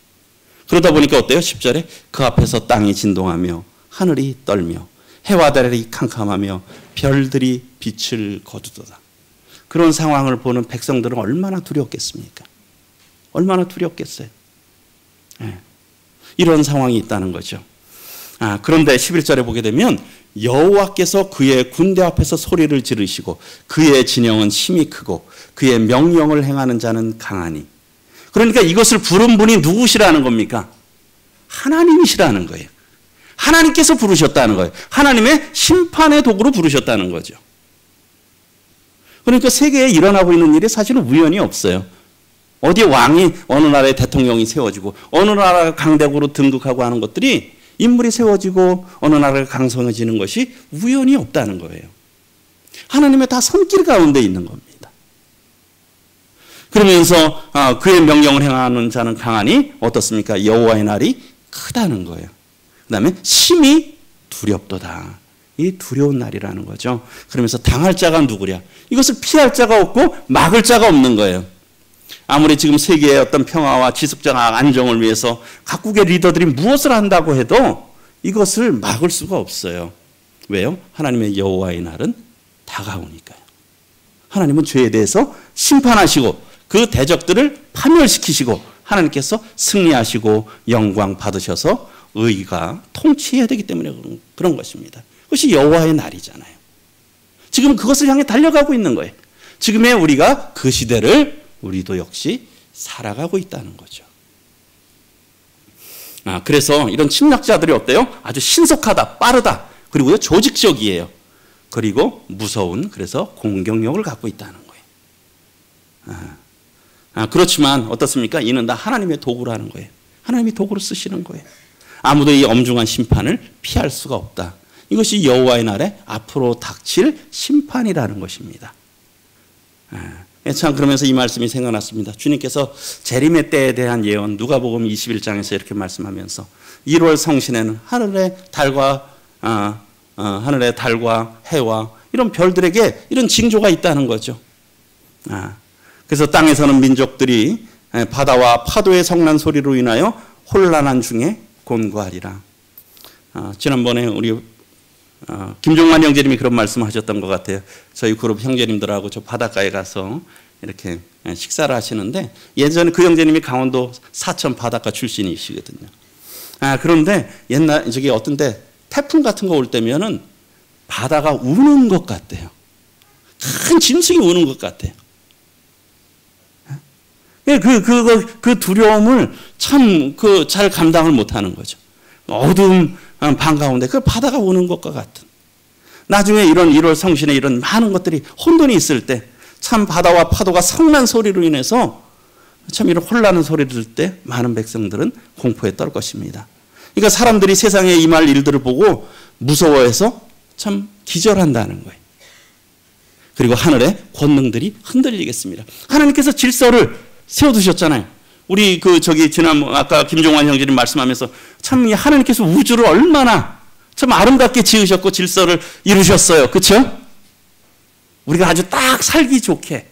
그러다 보니까 어때요? 10절에 그 앞에서 땅이 진동하며 하늘이 떨며 해와 달이 캄캄하며 별들이 빛을 거두도다. 그런 상황을 보는 백성들은 얼마나 두렵겠습니까? 얼마나 두렵겠어요. 네. 이런 상황이 있다는 거죠. 그런데 11절에 보게 되면 여호와께서 그의 군대 앞에서 소리를 지르시고 그의 진영은 힘이 크고 그의 명령을 행하는 자는 강하니. 그러니까 이것을 부른 분이 누구시라는 겁니까? 하나님이시라는 거예요. 하나님께서 부르셨다는 거예요. 하나님의 심판의 도구로 부르셨다는 거죠. 그러니까 세계에 일어나고 있는 일이 사실은 우연이 없어요. 어디 왕이 어느 나라의 대통령이 세워지고 어느 나라가 강대국으로 등극하고 하는 것들이, 인물이 세워지고 어느 나라가 강성해지는 것이 우연이 없다는 거예요. 하나님의 다 손길 가운데 있는 겁니다. 그러면서 그의 명령을 행하는 자는 강하니 어떻습니까? 여호와의 날이 크다는 거예요. 그 다음에 심히 두렵도다. 이 두려운 날이라는 거죠. 그러면서 당할 자가 누구랴? 이것을 피할 자가 없고 막을 자가 없는 거예요. 아무리 지금 세계의 어떤 평화와 지속적 안정을 위해서 각국의 리더들이 무엇을 한다고 해도 이것을 막을 수가 없어요. 왜요? 하나님의 여호와의 날은 다가오니까요. 하나님은 죄에 대해서 심판하시고 그 대적들을 파멸시키시고 하나님께서 승리하시고 영광 받으셔서 의가 통치해야 되기 때문에 그런 것입니다. 그것이 여호와의 날이잖아요. 지금 그것을 향해 달려가고 있는 거예요. 지금의 우리가 그 시대를 우리도 역시 살아가고 있다는 거죠. 그래서 이런 침략자들이 어때요? 아주 신속하다, 빠르다, 그리고 조직적이에요. 그리고 무서운, 그래서 공격력을 갖고 있다는 거예요. 그렇지만 어떻습니까? 이는 다 하나님의 도구라는 거예요. 하나님이 도구로 쓰시는 거예요. 아무도 이 엄중한 심판을 피할 수가 없다. 이것이 여호와의 날에 앞으로 닥칠 심판이라는 것입니다. 참 그러면서 이 말씀이 생각났습니다. 주님께서 재림의 때에 대한 예언, 누가복음 21장에서 이렇게 말씀하면서 1월 성신에는 하늘의 달과 해와 이런 별들에게 이런 징조가 있다는 거죠. 그래서 땅에서는 민족들이 바다와 파도의 성난 소리로 인하여 혼란한 중에 곤고하리라. 지난번에 우리 김종만 형제님이 그런 말씀하셨던 것 같아요. 저희 그룹 형제님들하고 저 바닷가에 가서 이렇게 식사를 하시는데, 예전에 그 형제님이 강원도 사천 바닷가 출신이시거든요. 그런데 옛날 저기 어떤 때 태풍 같은 거 올 때면은 바다가 우는 것 같대요. 큰 짐승이 우는 것 같아요. 그 두려움을 참 잘 감당을 못하는 거죠. 어두운 방 가운데 그 바다가 우는 것과 같은. 나중에 이런 1월 성신에 이런 많은 것들이 혼돈이 있을 때 참 바다와 파도가 성난 소리로 인해서 참 이런 혼란한 소리를 들을 때 많은 백성들은 공포에 떨 것입니다. 그러니까 사람들이 세상에 임할 일들을 보고 무서워해서 참 기절한다는 거예요. 그리고 하늘의 권능들이 흔들리겠습니다. 하나님께서 질서를 세워두셨잖아요. 우리 아까 김종환 형제님 말씀하면서 참 하나님께서 우주를 얼마나 참 아름답게 지으셨고 질서를 이루셨어요. 그렇죠? 우리가 아주 딱 살기 좋게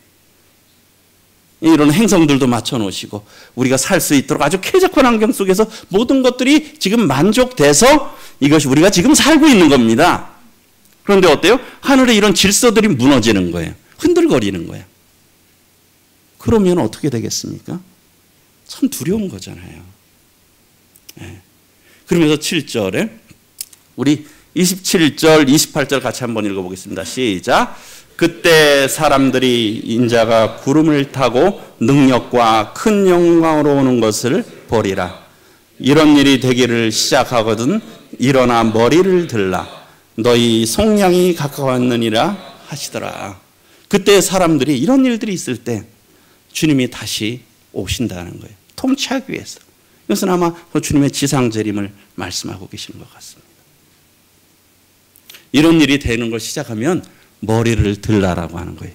이런 행성들도 맞춰놓으시고 우리가 살 수 있도록 아주 쾌적한 환경 속에서 모든 것들이 지금 만족돼서 이것이 우리가 지금 살고 있는 겁니다. 그런데 어때요? 하늘에 이런 질서들이 무너지는 거예요. 흔들거리는 거예요. 그러면 어떻게 되겠습니까? 참 두려운 거잖아요. 네. 그러면서 7절에 우리 27절, 28절 같이 한번 읽어보겠습니다. 시작. 그때 사람들이 인자가 구름을 타고 능력과 큰 영광으로 오는 것을 보리라. 이런 일이 되기를 시작하거든 일어나 머리를 들라. 너희 속량이 가까웠느니라 하시더라. 그때 사람들이 이런 일들이 있을 때 주님이 다시 오신다는 거예요. 통치하기 위해서. 이것은 아마 주님의 지상재림을 말씀하고 계신 것 같습니다. 이런 일이 되는 걸 시작하면 머리를 들라라고 하는 거예요.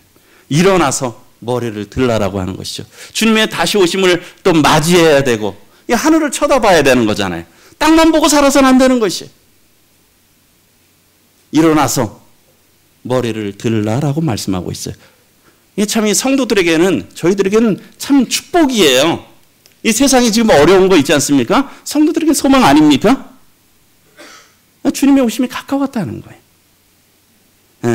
일어나서 머리를 들라라고 하는 것이죠. 주님의 다시 오심을 또 맞이해야 되고 이 하늘을 쳐다봐야 되는 거잖아요. 땅만 보고 살아서는 안 되는 것이에요. 일어나서 머리를 들라라고 말씀하고 있어요. 이게 참 이 성도들에게는 저희들에게는 참 축복이에요. 이 세상이 지금 어려운 거 있지 않습니까? 성도들에게 소망 아닙니까? 주님의 오심이 가까웠다는 거예요.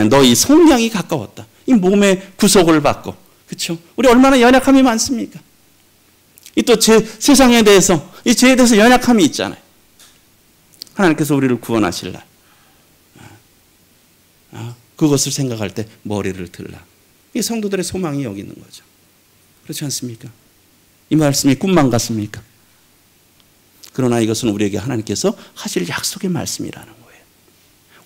너희 속량이 가까웠다. 이 몸의 구속을 받고, 그렇죠? 우리 얼마나 연약함이 많습니까? 이 또 세상에 대해서 이 죄에 대해서 연약함이 있잖아요. 하나님께서 우리를 구원하실 날, 그것을 생각할 때 머리를 들라. 이 성도들의 소망이 여기 있는 거죠. 그렇지 않습니까? 이 말씀이 꿈만 같습니까? 그러나 이것은 우리에게 하나님께서 하실 약속의 말씀이라는 거예요.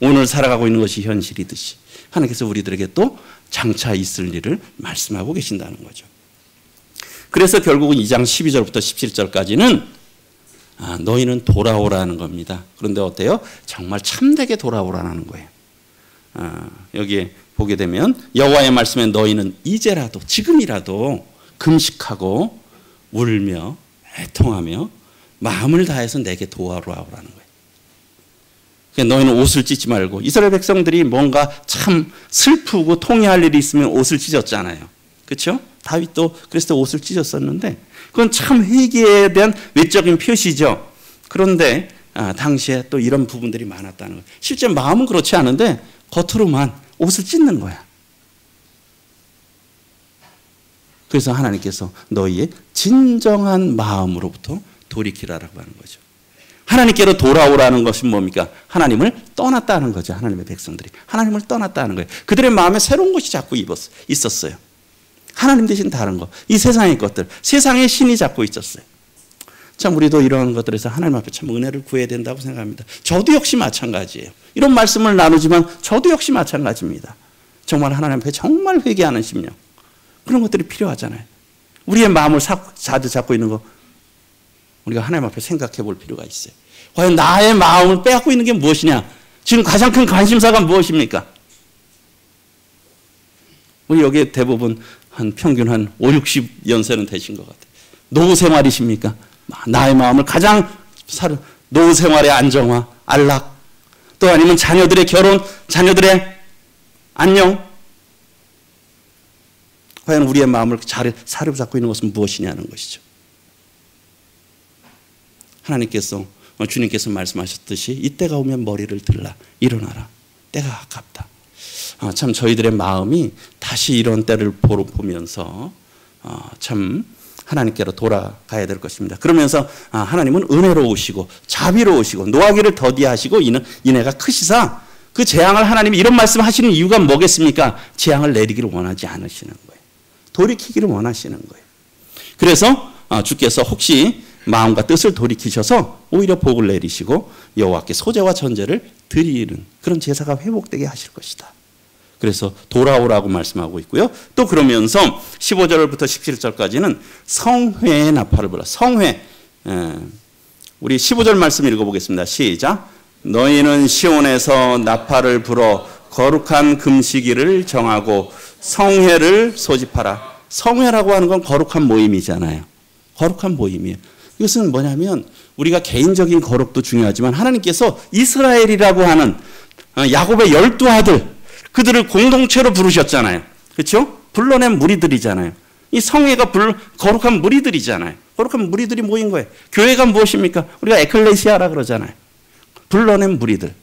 오늘 살아가고 있는 것이 현실이듯이 하나님께서 우리들에게 또 장차 있을 일을 말씀하고 계신다는 거죠. 그래서 결국은 2장 12절부터 17절까지는 너희는 돌아오라는 겁니다. 그런데 어때요? 정말 참되게 돌아오라는 거예요. 여기에 보게 되면 여호와의 말씀에 너희는 이제라도 지금이라도 금식하고 울며 애통하며 마음을 다해서 내게 돌아오라는 거예요. 그러니까 너희는 옷을 찢지 말고 이스라엘 백성들이 뭔가 참 슬프고 통회할 일이 있으면 옷을 찢었잖아요. 그렇죠? 다윗도 그래서 옷을 찢었었는데 그건 참 회개에 대한 외적인 표시죠. 그런데 당시에 또 이런 부분들이 많았다는 거예요. 실제 마음은 그렇지 않은데 겉으로만 옷을 찢는 거야. 그래서 하나님께서 너희의 진정한 마음으로부터 돌이키라라고 하는 거죠. 하나님께로 돌아오라는 것은 뭡니까? 하나님을 떠났다는 거죠. 하나님의 백성들이. 하나님을 떠났다는 거예요. 그들의 마음에 새로운 것이 자꾸 있었어요. 하나님 대신 다른 것. 이 세상의 것들. 세상의 신이 자꾸 있었어요. 참 우리도 이런 것들에서 하나님 앞에 참 은혜를 구해야 된다고 생각합니다. 저도 역시 마찬가지예요. 이런 말씀을 나누지만 저도 역시 마찬가지입니다. 정말 하나님 앞에 정말 회개하는 심령. 그런 것들이 필요하잖아요. 우리의 마음을 자주 잡고 있는 거 우리가 하나님 앞에 생각해 볼 필요가 있어요. 과연 나의 마음을 빼앗고 있는 게 무엇이냐? 지금 가장 큰 관심사가 무엇입니까? 우리 여기에 대부분 평균 한 5, 60연세는 되신 것 같아요. 노후 생활이십니까? 나의 마음을 가장 노후 생활의 안정화, 안락, 또 아니면 자녀들의 결혼, 자녀들의 안녕. 과연 우리의 마음을 잘 사로잡고 있는 것은 무엇이냐는 것이죠. 주님께서 말씀하셨듯이 이때가 오면 머리를 들라, 일어나라, 때가 가깝다. 참 저희들의 마음이 다시 이런 때를 보면서 참 하나님께로 돌아가야 될 것입니다. 그러면서 하나님은 은혜로우시고 자비로우시고 노하기를 더디하시고 인애가 크시사 그 재앙을 하나님이 이런 말씀을 하시는 이유가 뭐겠습니까? 재앙을 내리기를 원하지 않으시는 거예요. 돌이키기를 원하시는 거예요. 그래서 주께서 혹시 마음과 뜻을 돌이키셔서 오히려 복을 내리시고 여호와께 소제와 전제를 드리는 그런 제사가 회복되게 하실 것이다. 그래서 돌아오라고 말씀하고 있고요. 또 그러면서 15절부터 17절까지는 성회의 나팔을 불라. 성회. 우리 15절 말씀 읽어보겠습니다. 시작. 너희는 시온에서 나팔을 불어 거룩한 금식일을 정하고 성회를 소집하라. 성회라고 하는 건 거룩한 모임이잖아요. 거룩한 모임이에요. 이것은 뭐냐면 우리가 개인적인 거룩도 중요하지만 하나님께서 이스라엘이라고 하는 야곱의 12아들 그들을 공동체로 부르셨잖아요. 그렇죠? 불러낸 무리들이잖아요. 이 성회가 거룩한 무리들이잖아요. 거룩한 무리들이 모인 거예요. 교회가 무엇입니까? 우리가 에클레시아라 그러잖아요. 불러낸 무리들.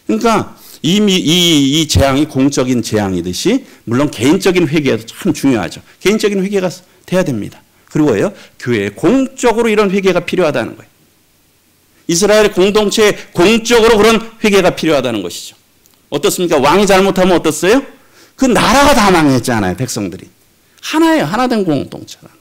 그러니까 이미 이 재앙이 공적인 재앙이듯이 물론 개인적인 회개도 참 중요하죠. 개인적인 회개가 돼야 됩니다. 그리고요, 교회에 공적으로 이런 회개가 필요하다는 거예요. 이스라엘 공동체에 공적으로 그런 회개가 필요하다는 것이죠. 어떻습니까? 왕이 잘못하면 어떻어요? 그 나라가 다 망했잖아요. 백성들이. 하나예요. 하나된 공동체라는.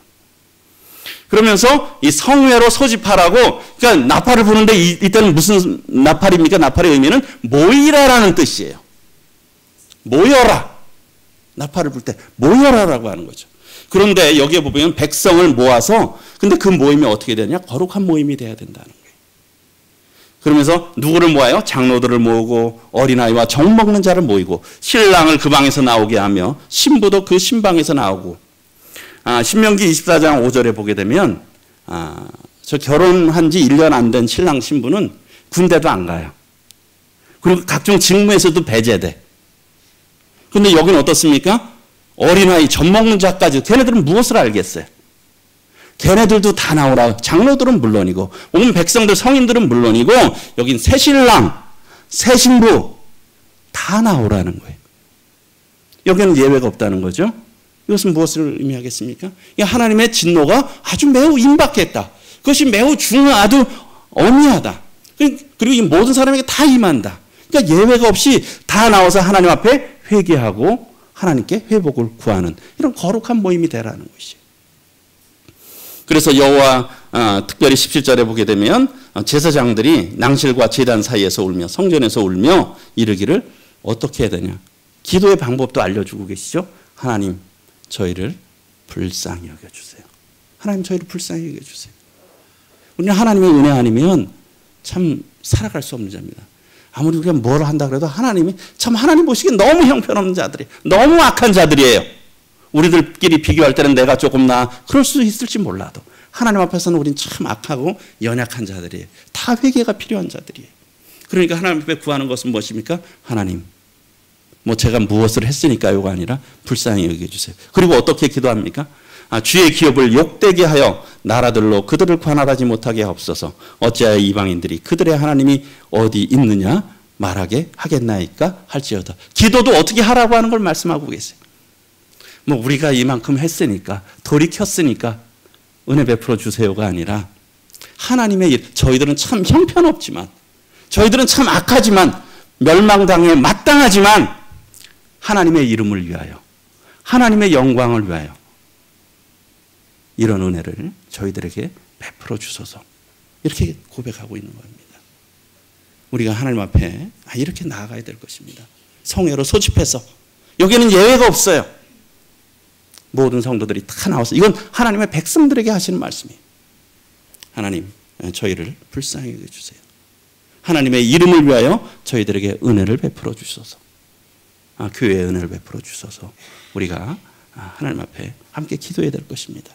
그러면서 이 성회로 소집하라고, 그러니까 나팔을 부는데 이때는 무슨 나팔입니까? 나팔의 의미는 모이라라는 뜻이에요. 모여라. 나팔을 불 때 모여라라고 하는 거죠. 그런데 여기에 보면 백성을 모아서, 근데 그 모임이 어떻게 되냐? 거룩한 모임이 돼야 된다는 거예요. 그러면서 누구를 모아요? 장로들을 모으고 어린아이와 정 먹는 자를 모이고 신랑을 그 방에서 나오게 하며 신부도 그 신방에서 나오고. 신명기 24장 5절에 보게 되면 저 결혼한 지 1년 안 된 신랑 신부는 군대도 안 가요. 그리고 각종 직무에서도 배제돼. 근데 여기는 어떻습니까? 어린아이, 젖 먹는 자까지. 걔네들은 무엇을 알겠어요? 걔네들도 다 나오라. 장로들은 물론이고 온 백성들 성인들은 물론이고 여긴 새 신랑, 새 신부 다 나오라는 거예요. 여기는 예외가 없다는 거죠. 이것은 무엇을 의미하겠습니까? 하나님의 진노가 아주 매우 임박했다. 그것이 매우 아주 엄미하다. 그리고 이 모든 사람에게 다 임한다. 그러니까 예외가 없이 다 나와서 하나님 앞에 회개하고 하나님께 회복을 구하는 이런 거룩한 모임이 되라는 것이에요. 그래서 여호와 특별히 17절에 보게 되면 제사장들이 낭실과 제단 사이에서 울며 성전에서 울며 이르기를 어떻게 해야 되냐. 기도의 방법도 알려주고 계시죠. 하나님 저희를 불쌍히 여겨주세요. 하나님 저희를 불쌍히 여겨주세요. 우리는 하나님의 은혜 아니면 참 살아갈 수 없는 자입니다. 아무리 우리가 뭘 한다 그래도 하나님이 참 하나님 보시기엔 너무 형편없는 자들이 너무 악한 자들이에요. 우리들끼리 비교할 때는 내가 조금 그럴 수 있을지 몰라도 하나님 앞에서는 우린 참 악하고 연약한 자들이에요. 다 회개가 필요한 자들이에요. 그러니까 하나님 앞에 구하는 것은 무엇입니까? 하나님 제가 무엇을 했으니까요가 아니라 불쌍히 여겨주세요. 그리고 어떻게 기도합니까? 주의 기업을 욕되게 하여 나라들로 그들을 관할하지 못하게 하옵소서. 어찌하여 이방인들이 그들의 하나님이 어디 있느냐 말하게 하겠나이까 할지어다. 기도도 어떻게 하라고 하는 걸 말씀하고 계세요. 우리가 이만큼 했으니까 돌이켰으니까 은혜 베풀어 주세요가 아니라 하나님의 일. 저희들은 참 형편없지만 저희들은 참 악하지만 멸망당해 마땅하지만 하나님의 이름을 위하여 하나님의 영광을 위하여 이런 은혜를 저희들에게 베풀어 주소서. 이렇게 고백하고 있는 겁니다. 우리가 하나님 앞에 이렇게 나아가야 될 것입니다. 성회로 소집해서 여기는 예외가 없어요. 모든 성도들이 다 나와서 이건 하나님의 백성들에게 하시는 말씀이에요. 하나님 저희를 불쌍히 여겨주세요. 하나님의 이름을 위하여 저희들에게 은혜를 베풀어 주소서. 교회의 은혜를 베풀어 주소서. 우리가 하나님 앞에 함께 기도해야 될 것입니다.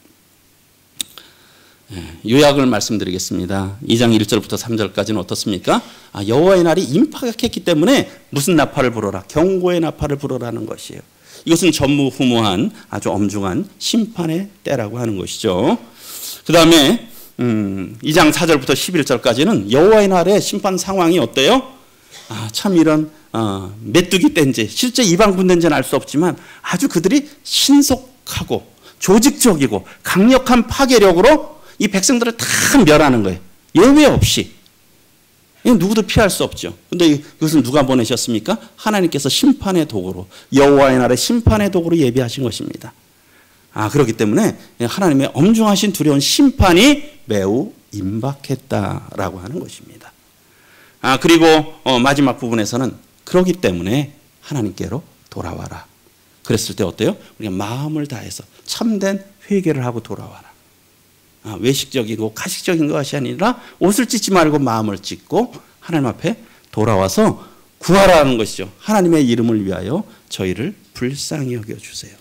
요약을 말씀드리겠습니다. 2장 1절부터 3절까지는 어떻습니까? 여호와의 날이 임박했기 때문에 무슨 나팔을 불어라? 경고의 나팔을 불어라는 것이에요. 이것은 전무후무한 아주 엄중한 심판의 때라고 하는 것이죠. 그 다음에 2장 4절부터 11절까지는 여호와의 날의 심판 상황이 어때요? 참 이런 메뚜기 땐지 실제 이방 군대인지는 알 수 없지만 아주 그들이 신속하고 조직적이고 강력한 파괴력으로 이 백성들을 다 멸하는 거예요. 예외 없이. 누구도 피할 수 없죠. 그런데 이것은 누가 보내셨습니까? 하나님께서 심판의 도구로 여호와의 날의 심판의 도구로 예비하신 것입니다. 그렇기 때문에 하나님의 엄중하신 두려운 심판이 매우 임박했다라고 하는 것입니다. 그리고 마지막 부분에서는 그렇기 때문에 하나님께로 돌아와라. 그랬을 때 어때요? 우리가 마음을 다해서 참된 회개를 하고 돌아와라. 외식적이고 가식적인 것이 아니라 옷을 찢지 말고 마음을 찢고 하나님 앞에 돌아와서 구하라는 것이죠. 하나님의 이름을 위하여 저희를 불쌍히 여겨주세요.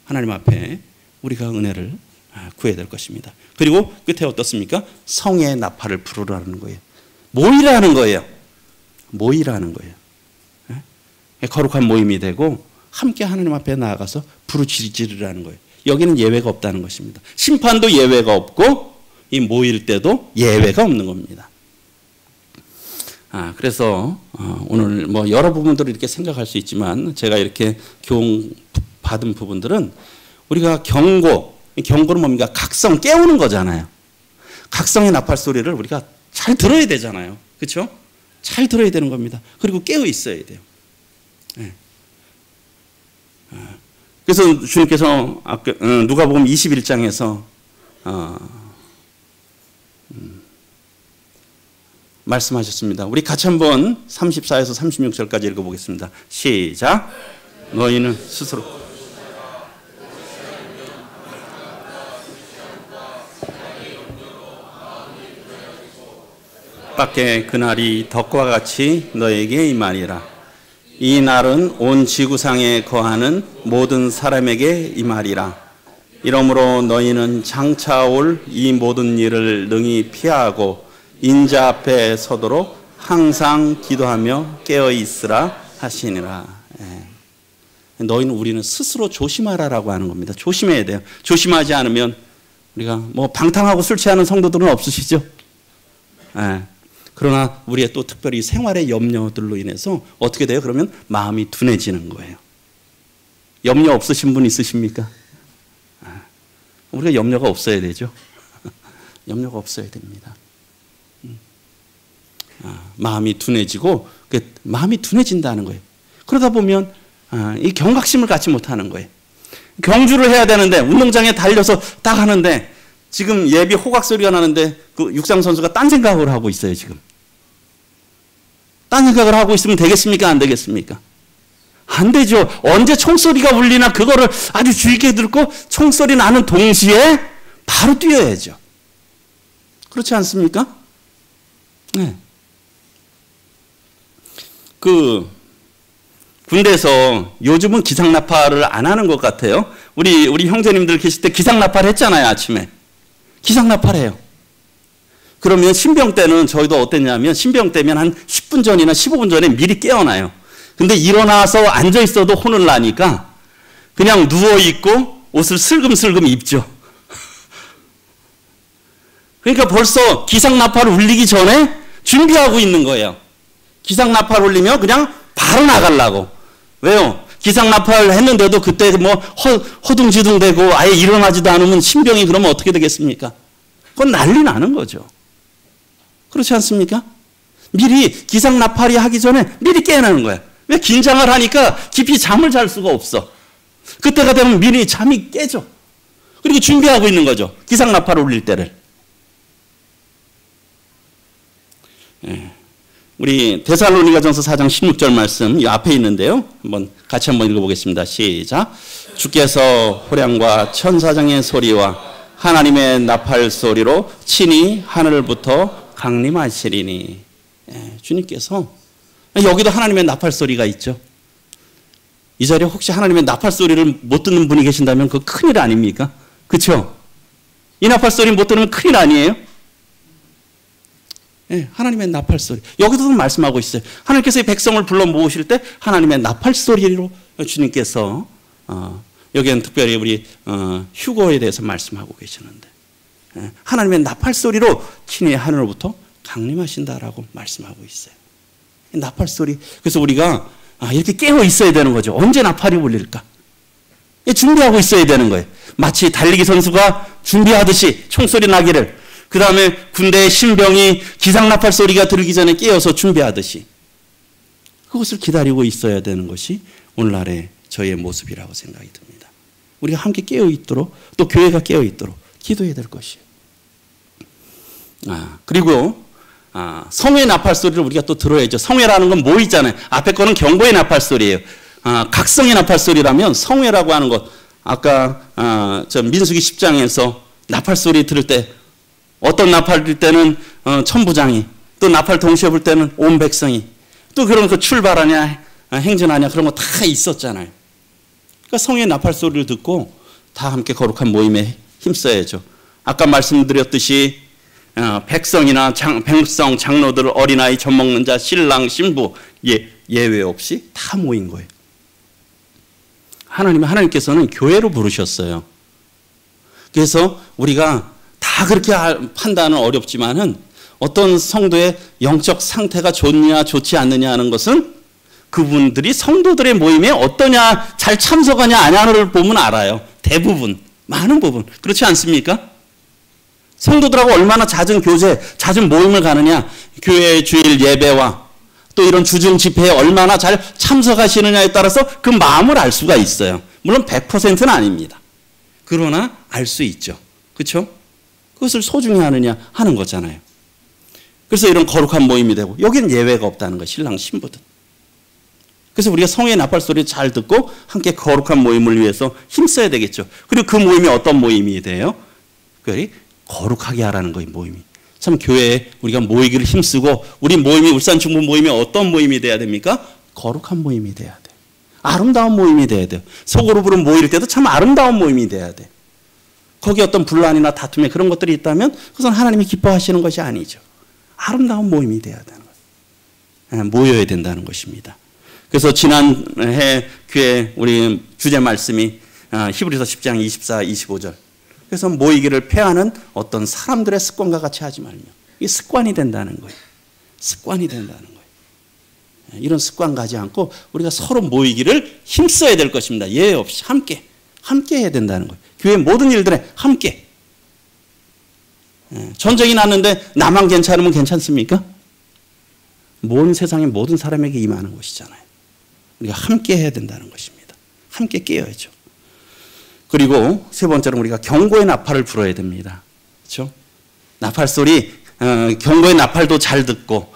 하나님 앞에 우리가 은혜를 구해야 될 것입니다. 그리고 끝에 어떻습니까? 성의 나팔을 부르라는 거예요. 모이라는 거예요. 모이라는 거예요. 거룩한 모임이 되고 함께 하나님 앞에 나아가서 부르짖으라는 거예요. 여기는 예외가 없다는 것입니다. 심판도 예외가 없고 이 모일 때도 예외가 없는 겁니다. 그래서 오늘 뭐 여러 부분들을 이렇게 생각할 수 있지만 제가 이렇게 교훈 받은 부분들은 우리가 경고는 뭡니까? 각성, 깨우는 거잖아요. 각성의 나팔 소리를 우리가 잘 들어야 되잖아요. 그렇죠? 잘 들어야 되는 겁니다. 그리고 깨어 있어야 돼요. 네. 그래서 주님께서 아까 누가복음 21장에서 말씀하셨습니다. 우리 같이 한번 34에서 36절까지 읽어보겠습니다. 시작. 너희는 스스로 밖에 그날이 덕과 같이 너에게 임하리라. 이 날은 온 지구상에 거하는 모든 사람에게 임하리라. 이러므로 너희는 장차 올 이 모든 일을 능히 피하고 인자 앞에 서도록 항상 기도하며 깨어 있으라 하시니라. 너희는 우리는 스스로 조심하라라고 하는 겁니다. 조심해야 돼요. 조심하지 않으면 우리가 뭐 방탕하고 술 취하는 성도들은 없으시죠? 그러나 우리의 또 특별히 생활의 염려들로 인해서 어떻게 돼요? 그러면 마음이 둔해지는 거예요. 염려 없으신 분 있으십니까? 우리가 염려가 없어야 되죠. 염려가 없어야 됩니다. 마음이 둔해지고 마음이 둔해진다는 거예요. 그러다 보면 이 경각심을 갖지 못하는 거예요. 경주를 해야 되는데 운동장에 달려서 딱 하는데 지금 예비 호각 소리가 나는데 그 육상 선수가 딴 생각을 하고 있어요. 지금 딴 생각을 하고 있으면 되겠습니까? 안 되겠습니까? 안 되죠. 언제 총소리가 울리나 그거를 아주 주의 깊게 듣고 총소리 나는 동시에 바로 뛰어야죠. 그렇지 않습니까? 네. 그 군대에서 요즘은 기상나팔을 안 하는 것 같아요. 우리 형제님들 계실 때 기상나팔 했잖아요. 아침에 기상나팔 해요. 그러면 신병 때는 저희도 어땠냐면 신병 때면 한 10분 전이나 15분 전에 미리 깨어나요. 근데 일어나서 앉아 있어도 혼을 나니까 그냥 누워 있고 옷을 슬금슬금 입죠. 그러니까 벌써 기상나팔 울리기 전에 준비하고 있는 거예요. 기상나팔 울리면 그냥 바로 나가려고. 왜요? 기상나팔 했는데도 그때 뭐 허둥지둥 되고 아예 일어나지도 않으면 신병이 그러면 어떻게 되겠습니까? 그건 난리 나는 거죠. 그렇지 않습니까? 미리 기상나팔이 하기 전에 미리 깨어나는 거야. 왜? 긴장을 하니까 깊이 잠을 잘 수가 없어. 그때가 되면 미리 잠이 깨져. 그리고 준비하고 있는 거죠. 기상나팔 울릴 때를. 우리 데살로니가전서 4장 16절 말씀 이 앞에 있는데요. 같이 한번 읽어보겠습니다. 시작. 주께서 호령과 천사장의 소리와 하나님의 나팔 소리로 친히 하늘부터 강림하시리니. 주님께서 여기도 하나님의 나팔 소리가 있죠. 이 자리에 혹시 하나님의 나팔 소리를 못 듣는 분이 계신다면 그거 큰일 아닙니까? 그렇죠? 이 나팔 소리 못 들으면 큰일 아니에요? 하나님의 나팔 소리. 여기서도 말씀하고 있어요. 하나님께서 이 백성을 불러 모으실 때 하나님의 나팔 소리로 주님께서 여기는 특별히 우리 휴거에 대해서 말씀하고 계시는데 하나님의 나팔 소리로 친히 하늘로부터 강림하신다라고 말씀하고 있어요. 나팔 소리. 그래서 우리가 이렇게 깨어 있어야 되는 거죠. 언제 나팔이 울릴까? 준비하고 있어야 되는 거예요. 마치 달리기 선수가 준비하듯이 총소리 나기를, 그 다음에 군대의 신병이 기상나팔 소리가 들기 전에 깨어서 준비하듯이 그것을 기다리고 있어야 되는 것이 오늘날의 저의 모습이라고 생각이 듭니다. 우리가 함께 깨어 있도록, 또 교회가 깨어 있도록 기도해야 될 것이에요. 그리고 성회의 나팔 소리를 우리가 또 들어야죠. 성회라는 건 뭐 있잖아요. 앞에 거는 경고의 나팔 소리예요. 각성의 나팔 소리라면 성회라고 하는 것, 아까 저 민수기 10장에서 나팔 소리 들을 때 어떤 나팔 들 때는 천부장이, 또 나팔 동시에 불 때는 온 백성이, 또 그런 거 출발하냐, 행진하냐 그런 거 다 있었잖아요. 그러니까 성의 나팔 소리를 듣고 다 함께 거룩한 모임에 힘써야죠. 아까 말씀드렸듯이 백성이나 백성, 장로들, 어린아이, 젖먹는 자, 신랑, 신부 예외 없이 다 모인 거예요. 하나님께서는 교회로 부르셨어요. 그래서 우리가 다 그렇게 판단은 어렵지만은 어떤 성도의 영적 상태가 좋냐 좋지 않느냐 하는 것은 그분들이 성도들의 모임에 어떠냐, 잘 참석하냐 아냐를 보면 알아요. 대부분, 많은 부분. 그렇지 않습니까? 성도들하고 얼마나 잦은 교제, 잦은 모임을 가느냐, 교회 주일 예배와 또 이런 주중 집회에 얼마나 잘 참석하시느냐에 따라서 그 마음을 알 수가 있어요. 물론 100%는 아닙니다. 그러나 알 수 있죠. 그렇죠? 그것을 소중히 하느냐 하는 거잖아요. 그래서 이런 거룩한 모임이 되고, 여기는 예외가 없다는 거예요. 신랑 신부들. 그래서 우리가 성의 나팔 소리를 잘 듣고 함께 거룩한 모임을 위해서 힘써야 되겠죠. 그리고 그 모임이 어떤 모임이 돼요? 거룩하게 하라는 거예요. 모임이. 참 교회에 우리가 모이기를 힘쓰고, 우리 모임이 울산충북 모임이 어떤 모임이 돼야 됩니까? 거룩한 모임이 돼야 돼요. 아름다운 모임이 돼야 돼요. 속으로 모일 때도 참 아름다운 모임이 돼야 돼요. 거기 어떤 분란이나 다툼에 그런 것들이 있다면 그것은 하나님이 기뻐하시는 것이 아니죠. 아름다운 모임이 돼야 되는 거예요. 모여야 된다는 것입니다. 그래서 지난해 교회 우리 주제 말씀이 히브리서 10장 24, 25절. 그래서 모이기를 폐하는 어떤 사람들의 습관과 같이 하지 말며, 이게 습관이 된다는 거예요. 습관이 된다는 거예요. 이런 습관 가지 않고 우리가 서로 모이기를 힘써야 될 것입니다. 예외 없이 함께 해야 된다는 거예요. 교회 모든 일들에 함께. 전쟁이 났는데 나만 괜찮으면 괜찮습니까? 온 세상의 모든 사람에게 임하는 것이잖아요. 우리가 함께 해야 된다는 것입니다. 함께 깨어야죠. 그리고 세 번째로 우리가 경고의 나팔을 불어야 됩니다. 그렇죠? 나팔 소리, 경고의 나팔도 잘 듣고,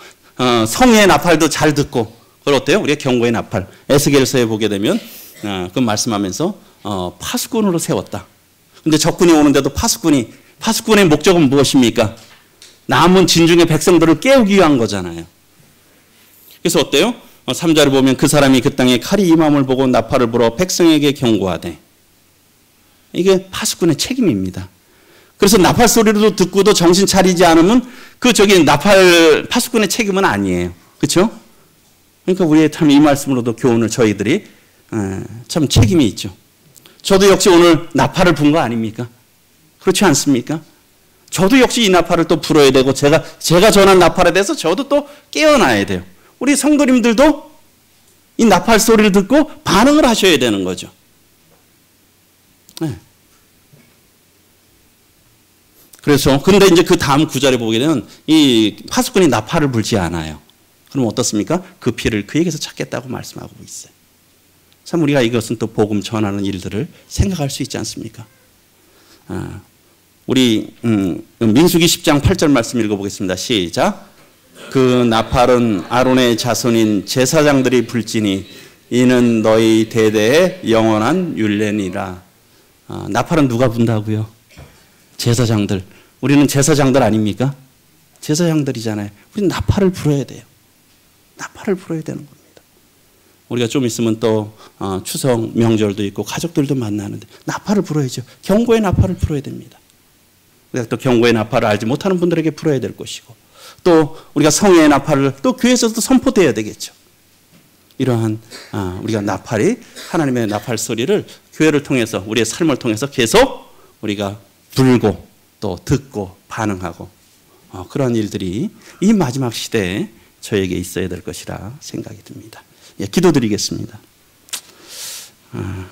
성의 나팔도 잘 듣고, 그걸 어때요? 우리가 경고의 나팔. 에스겔서에 보게 되면 그 말씀하면서 파수꾼으로 세웠다. 근데 적군이 오는데도 파수꾼의 목적은 무엇입니까? 남은 진중의 백성들을 깨우기 위한 거잖아요. 그래서 어때요? 3절을 보면 그 사람이 그 땅에 칼이 임함을 보고 나팔을 불어 백성에게 경고하되. 이게 파수꾼의 책임입니다. 그래서 나팔 소리도 듣고도 정신 차리지 않으면 파수꾼의 책임은 아니에요. 그렇죠? 그러니까 우리의 참 이 말씀으로도 교훈을 저희들이 참 책임이 있죠. 저도 역시 오늘 나팔을 분 거 아닙니까? 그렇지 않습니까? 저도 역시 이 나팔을 또 불어야 되고, 제가 전한 나팔에 대해서 저도 또 깨어나야 돼요. 우리 성도님들도 이 나팔 소리를 듣고 반응을 하셔야 되는 거죠. 네. 그래서 근데 이제 그 다음 구절에 보게 되면 이 파수꾼이 나팔을 불지 않아요. 그럼 어떻습니까? 그 피를 그에게서 찾겠다고 말씀하고 있어요. 참 우리가 이것은 또 복음 전하는 일들을 생각할 수 있지 않습니까? 우리 민수기 10장 8절 말씀 읽어보겠습니다. 시작. 그 나팔은 아론의 자손인 제사장들이 불지니 이는 너희 대대의 영원한 율례니라. 나팔은 누가 분다고요? 제사장들. 우리는 제사장들 아닙니까? 제사장들이잖아요. 우리는 나팔을 불어야 돼요. 나팔을 불어야 되는 겁니다. 우리가 좀 있으면 또 추석 명절도 있고 가족들도 만나는데 나팔을 불어야죠. 경고의 나팔을 불어야 됩니다. 우리가 또 경고의 나팔을 알지 못하는 분들에게 불어야 될 것이고, 또 우리가 성의 나팔을 또 교회에서도 선포돼야 되겠죠. 이러한 우리가 나팔이, 하나님의 나팔 소리를 교회를 통해서, 우리의 삶을 통해서 계속 우리가 불고 또 듣고 반응하고, 그런 일들이 이 마지막 시대에 저에게 있어야 될 것이라 생각이 듭니다. 예, 기도드리겠습니다.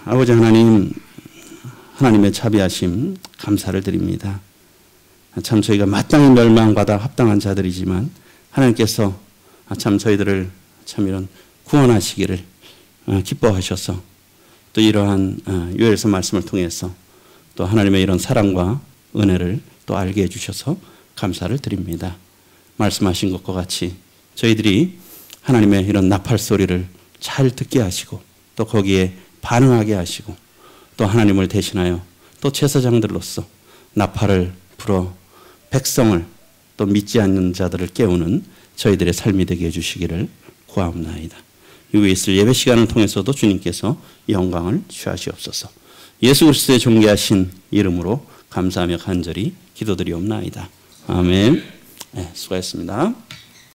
아버지 하나님, 하나님의 자비하심 감사를 드립니다. 참 저희가 마땅히 멸망받아 합당한 자들이지만 하나님께서 참 저희들을 참 이런 구원하시기를 기뻐하셔서 또 이러한 요엘서 말씀을 통해서 또 하나님의 이런 사랑과 은혜를 또 알게 해주셔서 감사를 드립니다. 말씀하신 것과 같이 저희들이 하나님의 이런 나팔 소리를 잘 듣게 하시고 또 거기에 반응하게 하시고 또 하나님을 대신하여 또 제사장들로서 나팔을 불어 백성을 또 믿지 않는 자들을 깨우는 저희들의 삶이 되게 해주시기를 구하옵나이다. 이후에 있을 예배 시간을 통해서도 주님께서 영광을 취하시옵소서. 예수 그리스도의 존귀하신 이름으로 감사하며 간절히 기도드리옵나이다. 아멘. 네, 수고하셨습니다.